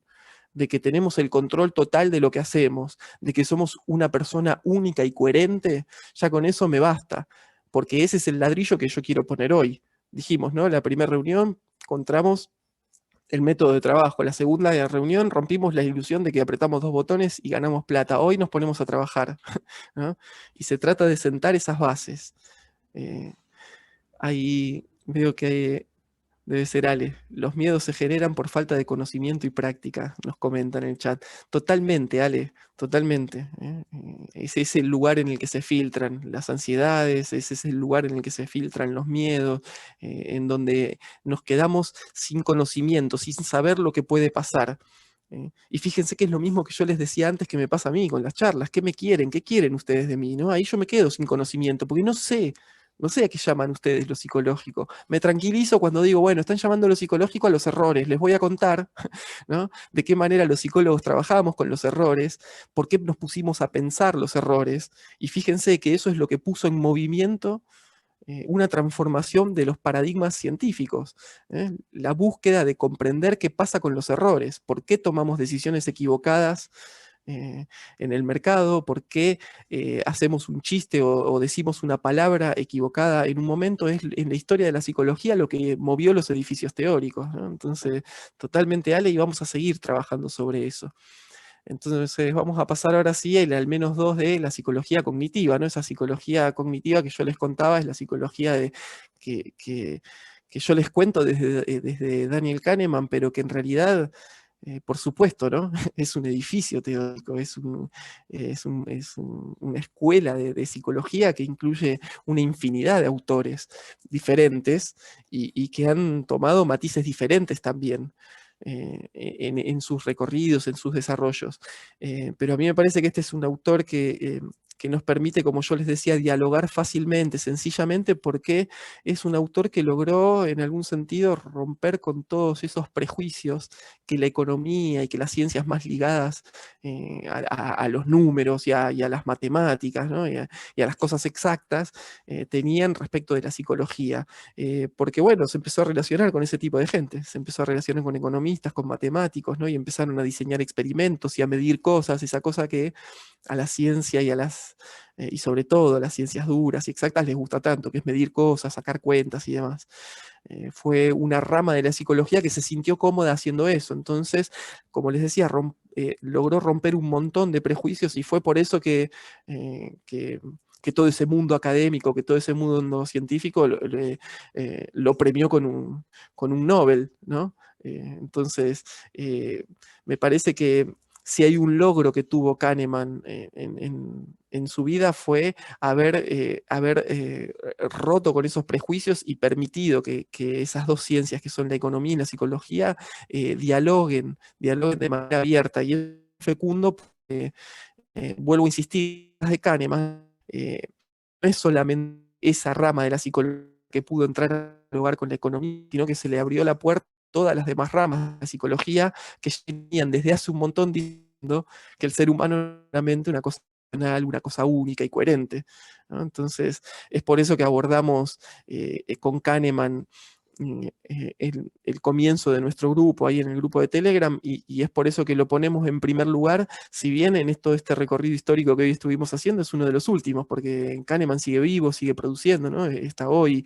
de que tenemos el control total de lo que hacemos, de que somos una persona única y coherente, ya con eso me basta, porque ese es el ladrillo que yo quiero poner hoy. Dijimos, ¿no? La primera reunión encontramos el método de trabajo, la segunda reunión rompimos la ilusión de que apretamos dos botones y ganamos plata. Hoy nos ponemos a trabajar, ¿no? Y se trata de sentar esas bases. Ahí veo que debe ser Ale. Los miedos se generan por falta de conocimiento y práctica, nos comenta en el chat. Totalmente, Ale, totalmente. Ese es el lugar en el que se filtran las ansiedades, ese es el lugar en el que se filtran los miedos, en donde nos quedamos sin conocimiento, sin saber lo que puede pasar. Y fíjense que es lo mismo que yo les decía antes que me pasa a mí con las charlas. ¿Qué me quieren? ¿Qué quieren ustedes de mí? ¿No? Ahí yo me quedo sin conocimiento, porque no sé a qué llaman ustedes lo psicológico. Me tranquilizo cuando digo, bueno, están llamando lo psicológico a los errores. Les voy a contar, ¿no? De qué manera los psicólogos trabajamos con los errores, por qué nos pusimos a pensar los errores. Y fíjense que eso es lo que puso en movimiento una transformación de los paradigmas científicos, la búsqueda de comprender qué pasa con los errores, por qué tomamos decisiones equivocadas en el mercado, por qué hacemos un chiste o decimos una palabra equivocada en un momento, es en la historia de la psicología lo que movió los edificios teóricos, ¿no? Entonces, totalmente Ale, y vamos a seguir trabajando sobre eso. Entonces vamos a pasar ahora sí al menos dos de la psicología cognitiva, ¿no? Esa psicología cognitiva que yo les contaba es la psicología que yo les cuento desde Daniel Kahneman, pero que en realidad, por supuesto, ¿no? Es un edificio teórico, una escuela de psicología que incluye una infinidad de autores diferentes y que han tomado matices diferentes también en sus recorridos, en sus desarrollos. Pero a mí me parece que este es un autor que nos permite, como yo les decía, dialogar fácilmente, sencillamente, porque es un autor que logró, en algún sentido, romper con todos esos prejuicios que la economía y que las ciencias más ligadas a los números y a las matemáticas, ¿no? Y a las cosas exactas tenían respecto de la psicología. Porque bueno, se empezó a relacionar con ese tipo de gente, se empezó a relacionar con economistas, con matemáticos, ¿no? Y empezaron a diseñar experimentos y a medir cosas, esa cosa que a la ciencia y sobre todo a las ciencias duras y exactas les gusta tanto, que es medir cosas, sacar cuentas y demás. Fue una rama de la psicología que se sintió cómoda haciendo eso. Entonces, como les decía, logró romper un montón de prejuicios y fue por eso que todo ese mundo académico, que todo ese mundo científico lo premió con un Nobel, ¿no? Entonces, me parece que si hay un logro que tuvo Kahneman en su vida fue haber roto con esos prejuicios y permitido que esas dos ciencias, que son la economía y la psicología, dialoguen de manera abierta. Y es fecundo, porque, vuelvo a insistir, de Kahneman, no es solamente esa rama de la psicología que pudo entrar a dialogar con la economía, sino que se le abrió la puerta a todas las demás ramas de la psicología que venían desde hace un montón diciendo que el ser humano es realmente una cosa racional, una cosa única y coherente, ¿no? Entonces, es por eso que abordamos con Kahneman el comienzo de nuestro grupo, ahí en el grupo de Telegram, y es por eso que lo ponemos en primer lugar, si bien en todo este recorrido histórico que hoy estuvimos haciendo es uno de los últimos, porque Kahneman sigue vivo, sigue produciendo, ¿no? Está hoy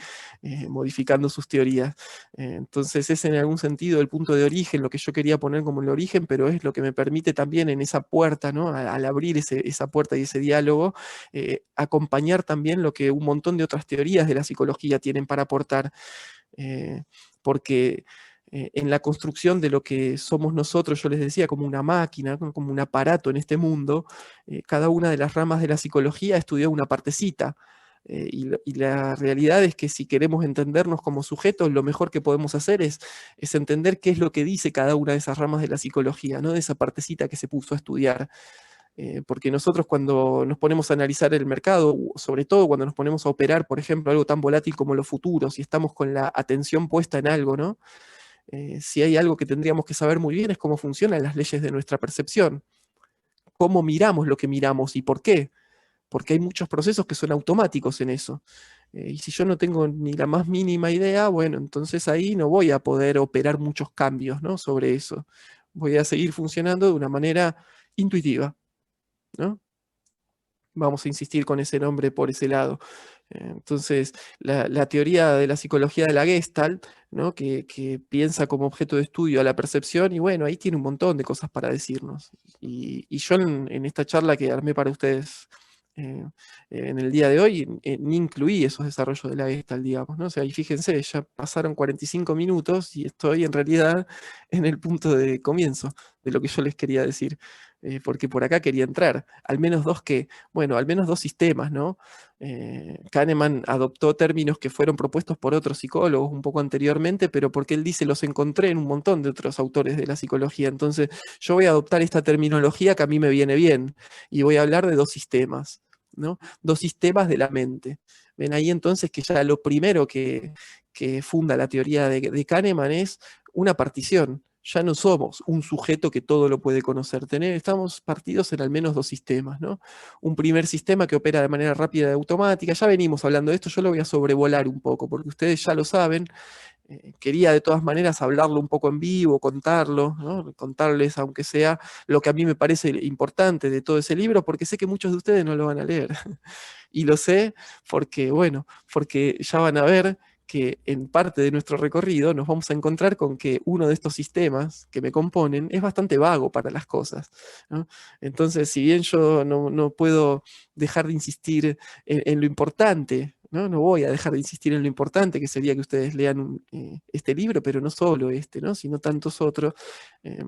modificando sus teorías. Entonces es en algún sentido el punto de origen, lo que yo quería poner como el origen, pero es lo que me permite también en esa puerta, ¿no? Al abrir esa puerta y ese diálogo, acompañar también lo que un montón de otras teorías de la psicología tienen para aportar. Porque en la construcción de lo que somos nosotros, yo les decía, como una máquina, como un aparato en este mundo, cada una de las ramas de la psicología estudió una partecita. Y la realidad es que si queremos entendernos como sujetos, lo mejor que podemos hacer es entender qué es lo que dice cada una de esas ramas de la psicología, no de esa partecita que se puso a estudiar. Porque nosotros cuando nos ponemos a analizar el mercado, sobre todo cuando nos ponemos a operar, por ejemplo, algo tan volátil como los futuros, y estamos con la atención puesta en algo, ¿no? Si hay algo que tendríamos que saber muy bien es cómo funcionan las leyes de nuestra percepción, cómo miramos lo que miramos y por qué, porque hay muchos procesos que son automáticos en eso. Y si yo no tengo ni la más mínima idea, bueno, entonces ahí no voy a poder operar muchos cambios, ¿no? Sobre eso. Voy a seguir funcionando de una manera intuitiva, ¿no? Vamos a insistir con ese nombre por ese lado. Entonces, la teoría de la psicología de la Gestalt, ¿no? que piensa como objeto de estudio a la percepción, y bueno, ahí tiene un montón de cosas para decirnos. Y yo en esta charla que armé para ustedes en el día de hoy, ni incluí esos desarrollos de la Gestalt, digamos, ¿no? O sea, y fíjense, ya pasaron 45 minutos y estoy en realidad en el punto de comienzo de lo que yo les quería decir. Porque por acá quería entrar, al menos al menos dos sistemas, ¿no? Kahneman adoptó términos que fueron propuestos por otros psicólogos un poco anteriormente, pero porque él dice, los encontré en un montón de otros autores de la psicología. Entonces, yo voy a adoptar esta terminología que a mí me viene bien, y voy a hablar de dos sistemas, ¿no? Dos sistemas de la mente. Ven ahí entonces que ya lo primero que funda la teoría de Kahneman es una partición. Ya no somos un sujeto que todo lo puede conocer. Estamos partidos en al menos dos sistemas, ¿no? Un primer sistema que opera de manera rápida y automática. Ya venimos hablando de esto, yo lo voy a sobrevolar un poco, porque ustedes ya lo saben. Quería de todas maneras hablarlo un poco en vivo, contarlo, ¿no? Contarles, aunque sea lo que a mí me parece importante de todo ese libro, porque sé que muchos de ustedes no lo van a leer. Y lo sé porque, bueno, porque ya van a ver que en parte de nuestro recorrido nos vamos a encontrar con que uno de estos sistemas que me componen es bastante vago para las cosas, ¿no? Entonces, si bien yo no puedo dejar de insistir en lo importante, ¿no? No voy a dejar de insistir en lo importante que sería que ustedes lean este libro, pero no solo este, ¿no? Sino tantos otros. eh,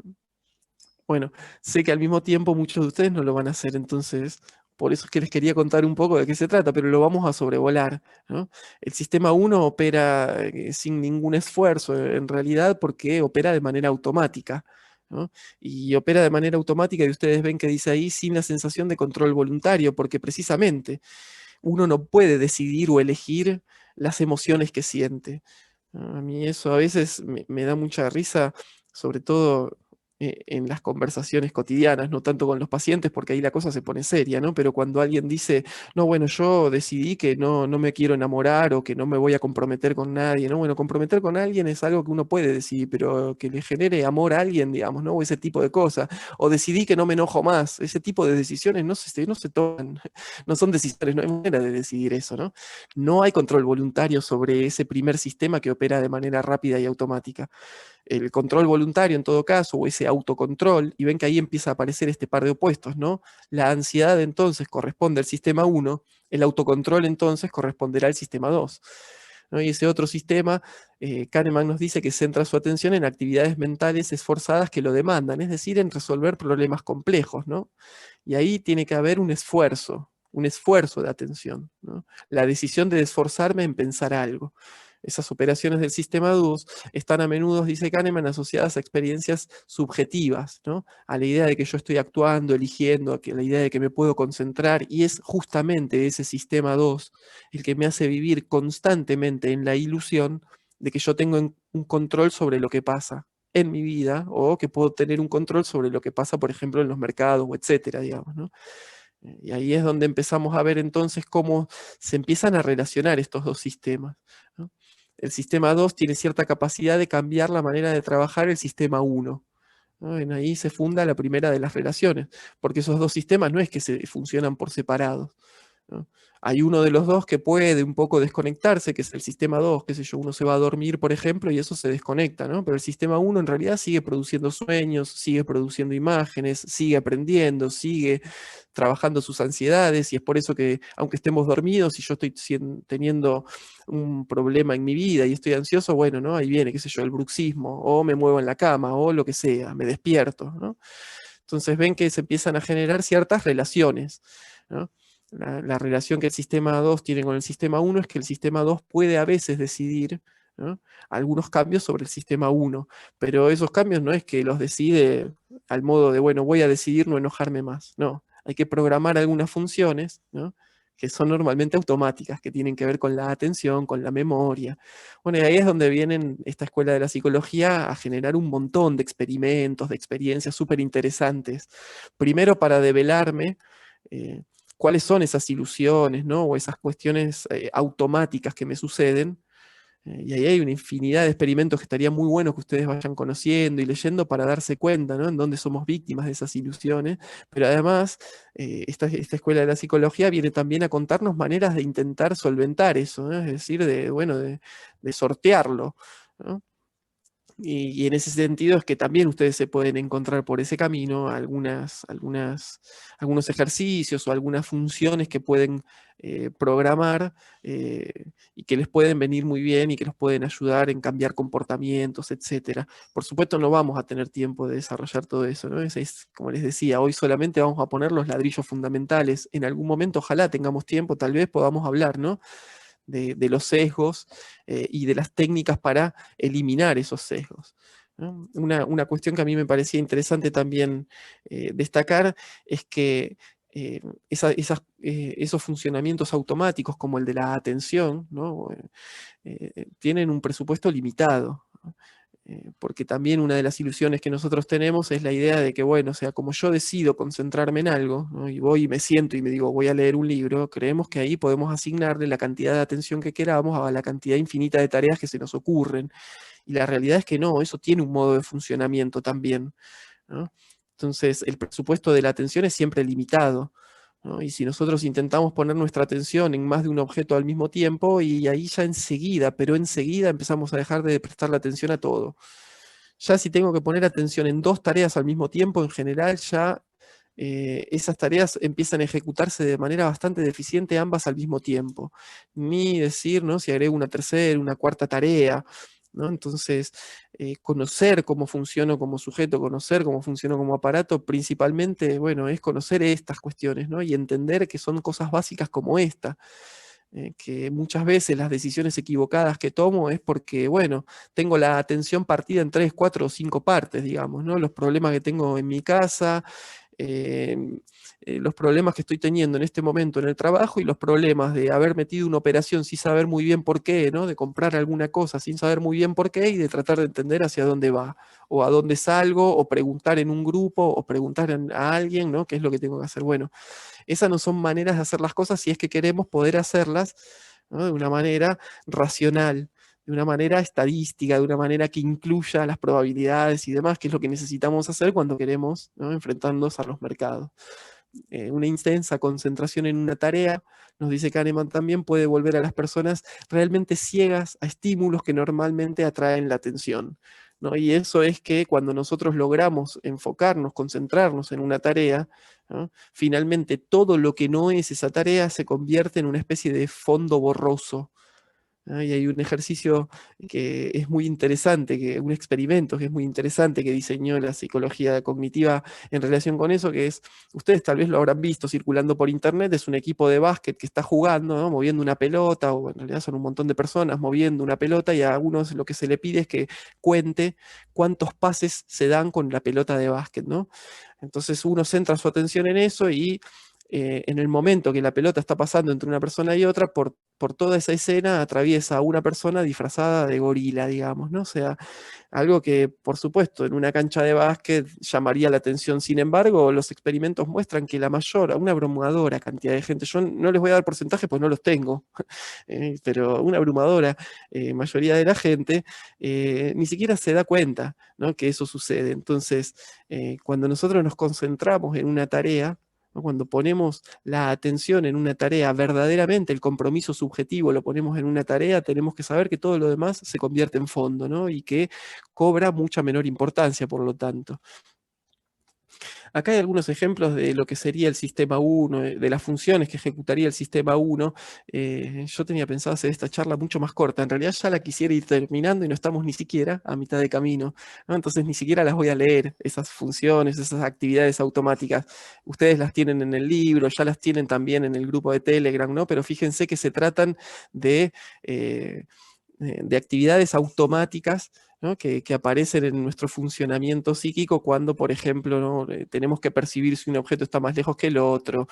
bueno, sé que al mismo tiempo muchos de ustedes no lo van a hacer, entonces por eso es que les quería contar un poco de qué se trata, pero lo vamos a sobrevolar, ¿no? El sistema 1 opera sin ningún esfuerzo, en realidad, porque opera de manera automática, ¿no? Y opera de manera automática, y ustedes ven que dice ahí, sin la sensación de control voluntario, porque precisamente uno no puede decidir o elegir las emociones que siente. A mí eso a veces me da mucha risa, sobre todo en las conversaciones cotidianas, no tanto con los pacientes, porque ahí la cosa se pone seria, ¿no? Pero cuando alguien dice, no, bueno, yo decidí que no me quiero enamorar o que no me voy a comprometer con nadie, ¿no? Bueno, comprometer con alguien es algo que uno puede decidir, pero que le genere amor a alguien, digamos, ¿no? O ese tipo de cosas. O decidí que no me enojo más. Ese tipo de decisiones no se toman, no son decisiones, no hay manera de decidir eso, ¿no? No hay control voluntario sobre ese primer sistema que opera de manera rápida y automática. El control voluntario, en todo caso, o ese autocontrol, y ven que ahí empieza a aparecer este par de opuestos, ¿no? La ansiedad entonces corresponde al sistema 1, el autocontrol entonces corresponderá al sistema 2. ¿no? Y ese otro sistema, Kahneman nos dice que centra su atención en actividades mentales esforzadas que lo demandan, es decir, en resolver problemas complejos, ¿no? Y ahí tiene que haber un esfuerzo de atención, ¿no? La decisión de esforzarme en pensar algo. Esas operaciones del sistema 2 están a menudo, dice Kahneman, asociadas a experiencias subjetivas, ¿no? A la idea de que yo estoy actuando, eligiendo, a la idea de que me puedo concentrar, y es justamente ese sistema 2 el que me hace vivir constantemente en la ilusión de que yo tengo un control sobre lo que pasa en mi vida, o que puedo tener un control sobre lo que pasa, por ejemplo, en los mercados, o etcétera, digamos, ¿no? Y ahí es donde empezamos a ver entonces cómo se empiezan a relacionar estos dos sistemas, ¿no? El sistema 2 tiene cierta capacidad de cambiar la manera de trabajar el sistema 1, ¿no? En ahí se funda la primera de las relaciones, porque esos dos sistemas no es que se funcionan por separados, ¿no? Hay uno de los dos que puede un poco desconectarse, que es el sistema 2, qué sé yo, uno se va a dormir, por ejemplo, y eso se desconecta, ¿no? Pero el sistema 1 en realidad sigue produciendo sueños, sigue produciendo imágenes, sigue aprendiendo, sigue trabajando sus ansiedades, y es por eso que, aunque estemos dormidos y yo estoy teniendo un problema en mi vida y estoy ansioso, bueno, ¿no? Ahí viene, qué sé yo, el bruxismo, o me muevo en la cama, o lo que sea, me despierto, ¿no? Entonces ven que se empiezan a generar ciertas relaciones, ¿no? La relación que el sistema 2 tiene con el sistema 1 es que el sistema 2 puede a veces decidir, ¿no?, algunos cambios sobre el sistema 1, pero esos cambios no es que los decide al modo de, bueno, voy a decidir no enojarme más, no, hay que programar algunas funciones, ¿no?, que son normalmente automáticas, que tienen que ver con la atención, con la memoria. Bueno, y ahí es donde vienen esta escuela de la psicología a generar un montón de experimentos, de experiencias súper interesantes. Primero para develarme eh, cuáles son esas ilusiones, ¿no?, o esas cuestiones automáticas que me suceden. Y ahí hay una infinidad de experimentos que estaría muy bueno que ustedes vayan conociendo y leyendo para darse cuenta, ¿no?, en dónde somos víctimas de esas ilusiones. Pero además, esta escuela de la psicología viene también a contarnos maneras de intentar solventar eso, ¿no?, es decir, bueno, de sortearlo, ¿no? Y en ese sentido es que también ustedes se pueden encontrar por ese camino algunos ejercicios o algunas funciones que pueden programar, y que les pueden venir muy bien y que los pueden ayudar en cambiar comportamientos, etcétera. Por supuesto no vamos a tener tiempo de desarrollar todo eso, ¿no? Como les decía, hoy solamente vamos a poner los ladrillos fundamentales. En algún momento, ojalá tengamos tiempo, tal vez podamos hablar, ¿no?, de los sesgos y de las técnicas para eliminar esos sesgos, ¿no? Una cuestión que a mí me parecía interesante también destacar es que esos funcionamientos automáticos como el de la atención, ¿no?, tienen un presupuesto limitado, ¿no? Porque también una de las ilusiones que nosotros tenemos es la idea de que, bueno, o sea, como yo decido concentrarme en algo, ¿no?, y voy y me siento y me digo, voy a leer un libro, creemos que ahí podemos asignarle la cantidad de atención que queramos a la cantidad infinita de tareas que se nos ocurren. Y la realidad es que no, eso tiene un modo de funcionamiento también, ¿no? Entonces, el presupuesto de la atención es siempre limitado, ¿no? Y si nosotros intentamos poner nuestra atención en más de un objeto al mismo tiempo, y ahí ya enseguida, pero enseguida empezamos a dejar de prestarle atención a todo. Ya si tengo que poner atención en 2 tareas al mismo tiempo, en general ya esas tareas empiezan a ejecutarse de manera bastante deficiente ambas al mismo tiempo. Ni decir, ¿no?, si agrego una tercera, una cuarta tarea, ¿no? Entonces, conocer cómo funciono como sujeto, conocer cómo funciono como aparato, principalmente, bueno, es conocer estas cuestiones, ¿no?, y entender que son cosas básicas como esta. Que muchas veces las decisiones equivocadas que tomo es porque, bueno, tengo la atención partida en 3, 4 o 5 partes, digamos, ¿no? Los problemas que tengo en mi casa, los problemas que estoy teniendo en este momento en el trabajo, y los problemas de haber metido una operación sin saber muy bien por qué, ¿no?, de comprar alguna cosa sin saber muy bien por qué, y de tratar de entender hacia dónde va, o a dónde salgo, o preguntar en un grupo, o preguntar a alguien, ¿no?, qué es lo que tengo que hacer. Bueno, esas no son maneras de hacer las cosas si es que queremos poder hacerlas, ¿no?, de una manera racional, de una manera estadística, de una manera que incluya las probabilidades y demás, que es lo que necesitamos hacer cuando queremos, ¿no?, enfrentarnos a los mercados. Una intensa concentración en una tarea, nos dice Kahneman también, puede volver a las personas realmente ciegas a estímulos que normalmente atraen la atención, ¿no? Y eso es que cuando nosotros logramos enfocarnos, concentrarnos en una tarea, ¿no?, finalmente todo lo que no es esa tarea se convierte en una especie de fondo borroso, Y hay un ejercicio que es muy interesante, un experimento que es muy interesante que diseñó la psicología cognitiva en relación con eso, que es, ustedes tal vez lo habrán visto circulando por internet, es un equipo de básquet que está jugando, ¿no? Moviendo una pelota, o en realidad son un montón de personas moviendo una pelota, y a algunos lo que se le pide es que cuente cuántos pases se dan con la pelota de básquet, ¿no? Entonces uno centra su atención en eso y en el momento que la pelota está pasando entre una persona y otra, por toda esa escena atraviesa a una persona disfrazada de gorila, digamos, ¿no? O sea, algo que, por supuesto, en una cancha de básquet llamaría la atención. Sin embargo, los experimentos muestran que la mayor, una abrumadora cantidad de gente, yo no les voy a dar porcentajes, pues no los tengo, pero una abrumadora mayoría de la gente ni siquiera se da cuenta, ¿no?, que eso sucede. Entonces, cuando nosotros nos concentramos en una tarea, ¿no?, cuando ponemos la atención en una tarea, verdaderamente el compromiso subjetivo lo ponemos en una tarea, tenemos que saber que todo lo demás se convierte en fondo, ¿no?, y que cobra mucha menor importancia, por lo tanto. Acá hay algunos ejemplos de lo que sería el sistema 1, de las funciones que ejecutaría el sistema 1. Yo tenía pensado hacer esta charla mucho más corta. En realidad ya la quisiera ir terminando y no estamos ni siquiera a mitad de camino, ¿no? Entonces ni siquiera las voy a leer, esas funciones, esas actividades automáticas. Ustedes las tienen en el libro, ya las tienen también en el grupo de Telegram, ¿no? Pero fíjense que se tratan eh, de actividades automáticas, ¿no?, que aparecen en nuestro funcionamiento psíquico cuando, por ejemplo, ¿no?, tenemos que percibir si un objeto está más lejos que el otro,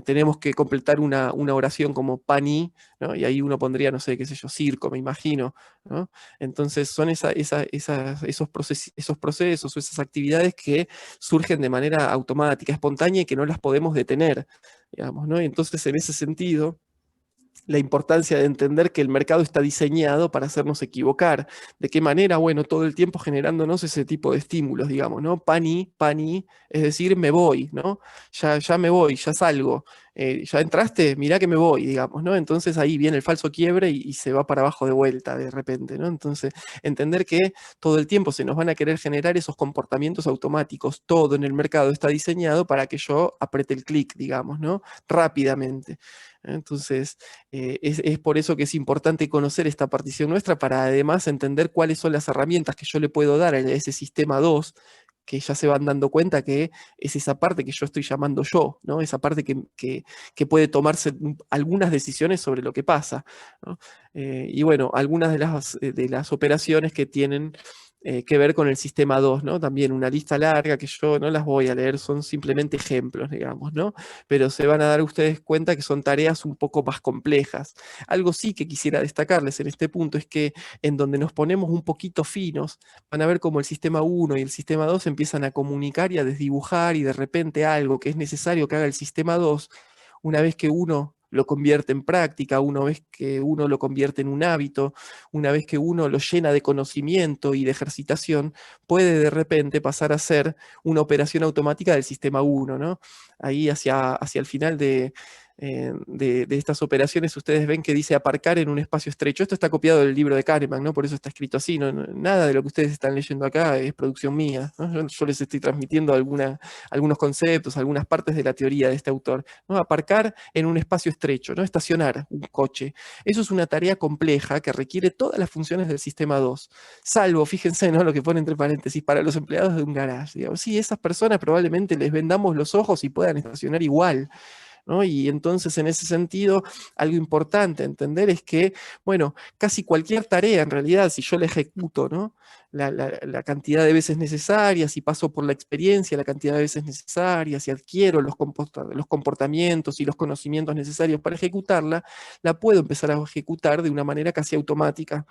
tenemos que completar una oración como pani, ¿no?, y ahí uno pondría, no sé, qué sé yo, circo, me imagino, ¿no? Entonces son esos procesos o esas actividades que surgen de manera automática, espontánea, y que no las podemos detener, digamos, ¿no? Y entonces, en ese sentido, la importancia de entender que el mercado está diseñado para hacernos equivocar. ¿De qué manera? Bueno, todo el tiempo generándonos ese tipo de estímulos, digamos, ¿no? Pani, pani, es decir, me voy, ¿no? Ya me voy, ya salgo. ¿Ya entraste? Mirá que me voy, digamos, ¿no? Entonces ahí viene el falso quiebre y se va para abajo de vuelta de repente, ¿no? Entonces, entender que todo el tiempo se nos van a querer generar esos comportamientos automáticos. Todo en el mercado está diseñado para que yo apriete el clic, digamos, ¿no? Rápidamente. Entonces, es por eso que es importante conocer esta partición nuestra, para además entender cuáles son las herramientas que yo le puedo dar a ese sistema 2, que ya se van dando cuenta que es esa parte que yo estoy llamando yo, ¿no? Esa parte que puede tomarse algunas decisiones sobre lo que pasa, ¿no? Y bueno, algunas de las operaciones que tienen que ver con el sistema 2, ¿no? También una lista larga que yo no las voy a leer, son simplemente ejemplos, digamos, ¿no? Pero se van a dar ustedes cuenta que son tareas un poco más complejas. Algo sí que quisiera destacarles en este punto es que en donde nos ponemos un poquito finos, van a ver cómo el sistema 1 y el sistema 2 empiezan a comunicar y a desdibujar, y de repente algo que es necesario que haga el sistema 2, una vez que uno lo convierte en práctica, una vez que uno lo convierte en un hábito, una vez que uno lo llena de conocimiento y de ejercitación, puede de repente pasar a ser una operación automática del sistema 1, ¿no? Ahí hacia el final de estas operaciones ustedes ven que dice aparcar en un espacio estrecho. Esto está copiado del libro de Kahneman, ¿no? Por eso está escrito así. Nada de lo que ustedes están leyendo acá es producción mía, ¿no? Yo les estoy transmitiendo algunos conceptos, algunas partes de la teoría de este autor, ¿no? Aparcar en un espacio estrecho, ¿no? Estacionar un coche. Eso es una tarea compleja que requiere todas las funciones del sistema 2, salvo, fíjense, ¿no?, lo que pone entre paréntesis, para los empleados de un garage. Digamos, sí, esas personas probablemente les vendamos los ojos y puedan estacionar igual, ¿no? Y entonces, en ese sentido, algo importante a entender es que, bueno, casi cualquier tarea, en realidad, si yo la ejecuto, ¿no?, la cantidad de veces necesarias, y paso por la experiencia la cantidad de veces necesarias, y adquiero los comportamientos y los conocimientos necesarios para ejecutarla, la puedo empezar a ejecutar de una manera casi automática.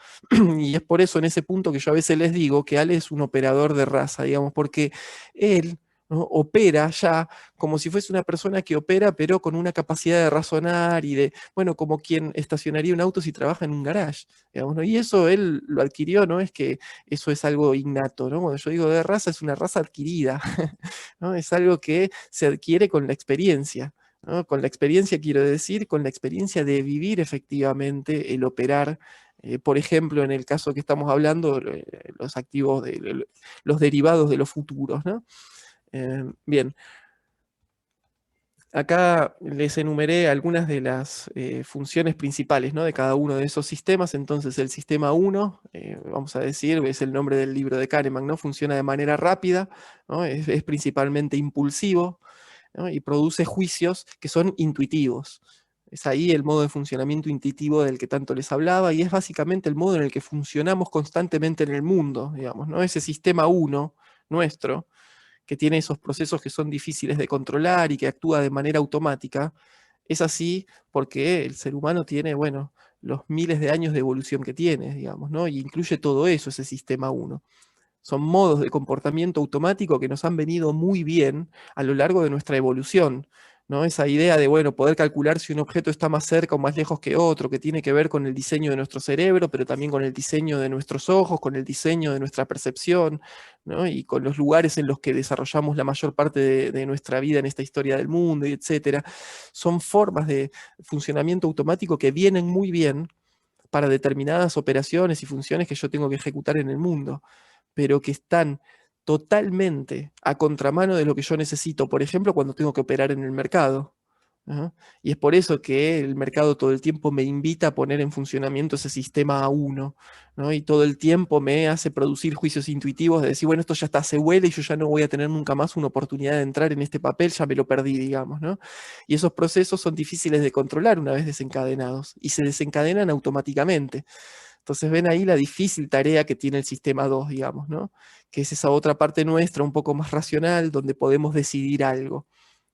Y es por eso, en ese punto, que yo a veces les digo que Ale es un operador de raza, digamos, porque él, ¿no?, opera ya como si fuese una persona que opera, pero con una capacidad de razonar y de, bueno, como quien estacionaría un auto si trabaja en un garage, digamos, ¿no? Y eso él lo adquirió, no es que eso es algo innato, ¿no? Cuando yo digo de raza, es una raza adquirida, ¿no? Es algo que se adquiere con la experiencia, ¿no? Con la experiencia, quiero decir, con la experiencia de vivir efectivamente el operar. Por ejemplo, en el caso que estamos hablando, los activos, los derivados de los futuros, ¿no? Bien. Acá les enumeré algunas de las funciones principales, ¿no?, de cada uno de esos sistemas. Entonces el sistema 1, vamos a decir, es el nombre del libro de Kahneman, ¿no? Funciona de manera rápida, ¿no? Es principalmente impulsivo, ¿no? Y produce juicios que son intuitivos. Es ahí el modo de funcionamiento intuitivo del que tanto les hablaba, y es básicamente el modo en el que funcionamos constantemente en el mundo, digamos, ¿no? Ese sistema 1 nuestro, que tiene esos procesos que son difíciles de controlar y que actúa de manera automática, es así porque el ser humano tiene, bueno, los miles de años de evolución que tiene, digamos, ¿no? Y incluye todo eso, ese sistema 1. Son modos de comportamiento automático que nos han venido muy bien a lo largo de nuestra evolución, ¿no? Esa idea de, bueno, poder calcular si un objeto está más cerca o más lejos que otro, que tiene que ver con el diseño de nuestro cerebro, pero también con el diseño de nuestros ojos, con el diseño de nuestra percepción, ¿no? Y con los lugares en los que desarrollamos la mayor parte de nuestra vida en esta historia del mundo, y etcétera. Son formas de funcionamiento automático que vienen muy bien para determinadas operaciones y funciones que yo tengo que ejecutar en el mundo, pero que están totalmente a contramano de lo que yo necesito, por ejemplo, cuando tengo que operar en el mercado. ¿No? Y es por eso que el mercado todo el tiempo me invita a poner en funcionamiento ese sistema A1, ¿no? Y todo el tiempo me hace producir juicios intuitivos de decir, bueno, esto ya está, se huele y yo ya no voy a tener nunca más una oportunidad de entrar en este papel, ya me lo perdí, digamos, ¿no? Y esos procesos son difíciles de controlar una vez desencadenados, y se desencadenan automáticamente. Entonces ven ahí la difícil tarea que tiene el sistema 2, digamos, ¿no? Que es esa otra parte nuestra, un poco más racional, donde podemos decidir algo.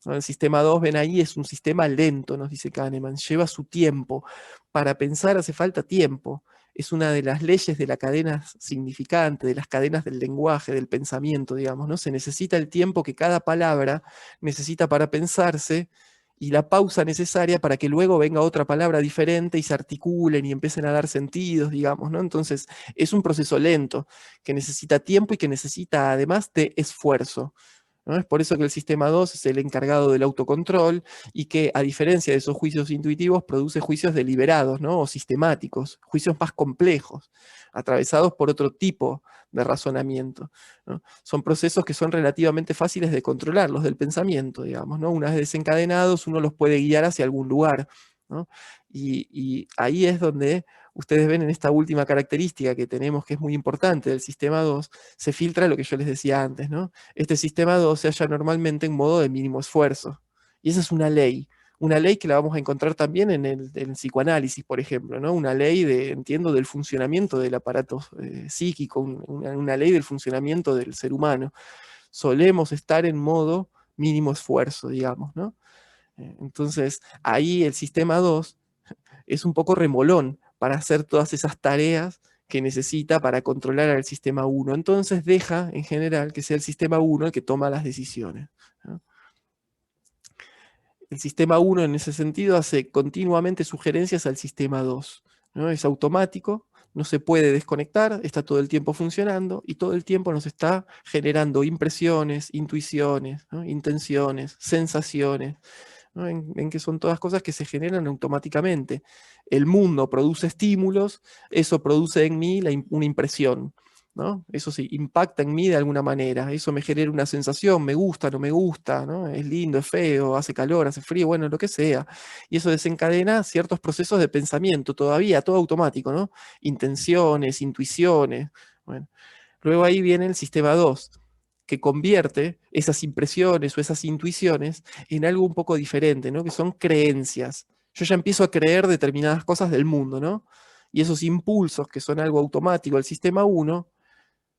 ¿No? El sistema 2, ven ahí, es un sistema lento, nos dice Kahneman, lleva su tiempo. Para pensar hace falta tiempo. Es una de las leyes de la cadena significante, de las cadenas del lenguaje, del pensamiento, digamos, ¿no? Se necesita el tiempo que cada palabra necesita para pensarse, y la pausa necesaria para que luego venga otra palabra diferente y se articulen y empiecen a dar sentidos, digamos, ¿no? Entonces, es un proceso lento, que necesita tiempo y que necesita además de esfuerzo, ¿no? Es por eso que el sistema 2 es el encargado del autocontrol, y que, a diferencia de esos juicios intuitivos, produce juicios deliberados, ¿no? O sistemáticos, juicios más complejos, atravesados por otro tipo de razonamiento, ¿no? Son procesos que son relativamente fáciles de controlar, los del pensamiento, digamos, ¿no? Una vez desencadenados, uno los puede guiar hacia algún lugar, ¿no? Y ahí es donde ustedes ven, en esta última característica que tenemos, que es muy importante del sistema 2, se filtra lo que yo les decía antes, ¿no? Este sistema 2 se halla normalmente en modo de mínimo esfuerzo. Y esa es una ley que la vamos a encontrar también en el psicoanálisis, por ejemplo, ¿no? Una ley entiendo, del funcionamiento del aparato psíquico, una ley del funcionamiento del ser humano. Solemos estar en modo mínimo esfuerzo, digamos, ¿no? Entonces, ahí el sistema 2 es un poco remolón para hacer todas esas tareas que necesita para controlar al sistema 1. Entonces deja, en general, que sea el sistema 1 el que toma las decisiones, ¿no? El sistema 1 en ese sentido hace continuamente sugerencias al sistema 2, ¿no? Es automático, no se puede desconectar, está todo el tiempo funcionando y todo el tiempo nos está generando impresiones, intuiciones, ¿no? Intenciones, sensaciones, ¿no? En que son todas cosas que se generan automáticamente. El mundo produce estímulos, eso produce en mí una impresión, ¿no? Eso sí, impacta en mí de alguna manera, eso me genera una sensación, me gusta, no me gusta, ¿no? Es lindo, es feo, hace calor, hace frío, bueno, lo que sea. Y eso desencadena ciertos procesos de pensamiento, todavía todo automático, ¿no? Intenciones, intuiciones. Bueno. Luego ahí viene el sistema 2, que convierte esas impresiones o esas intuiciones en algo un poco diferente, ¿no? Que son creencias. Yo ya empiezo a creer determinadas cosas del mundo, ¿no? Y esos impulsos, que son algo automático al sistema 1,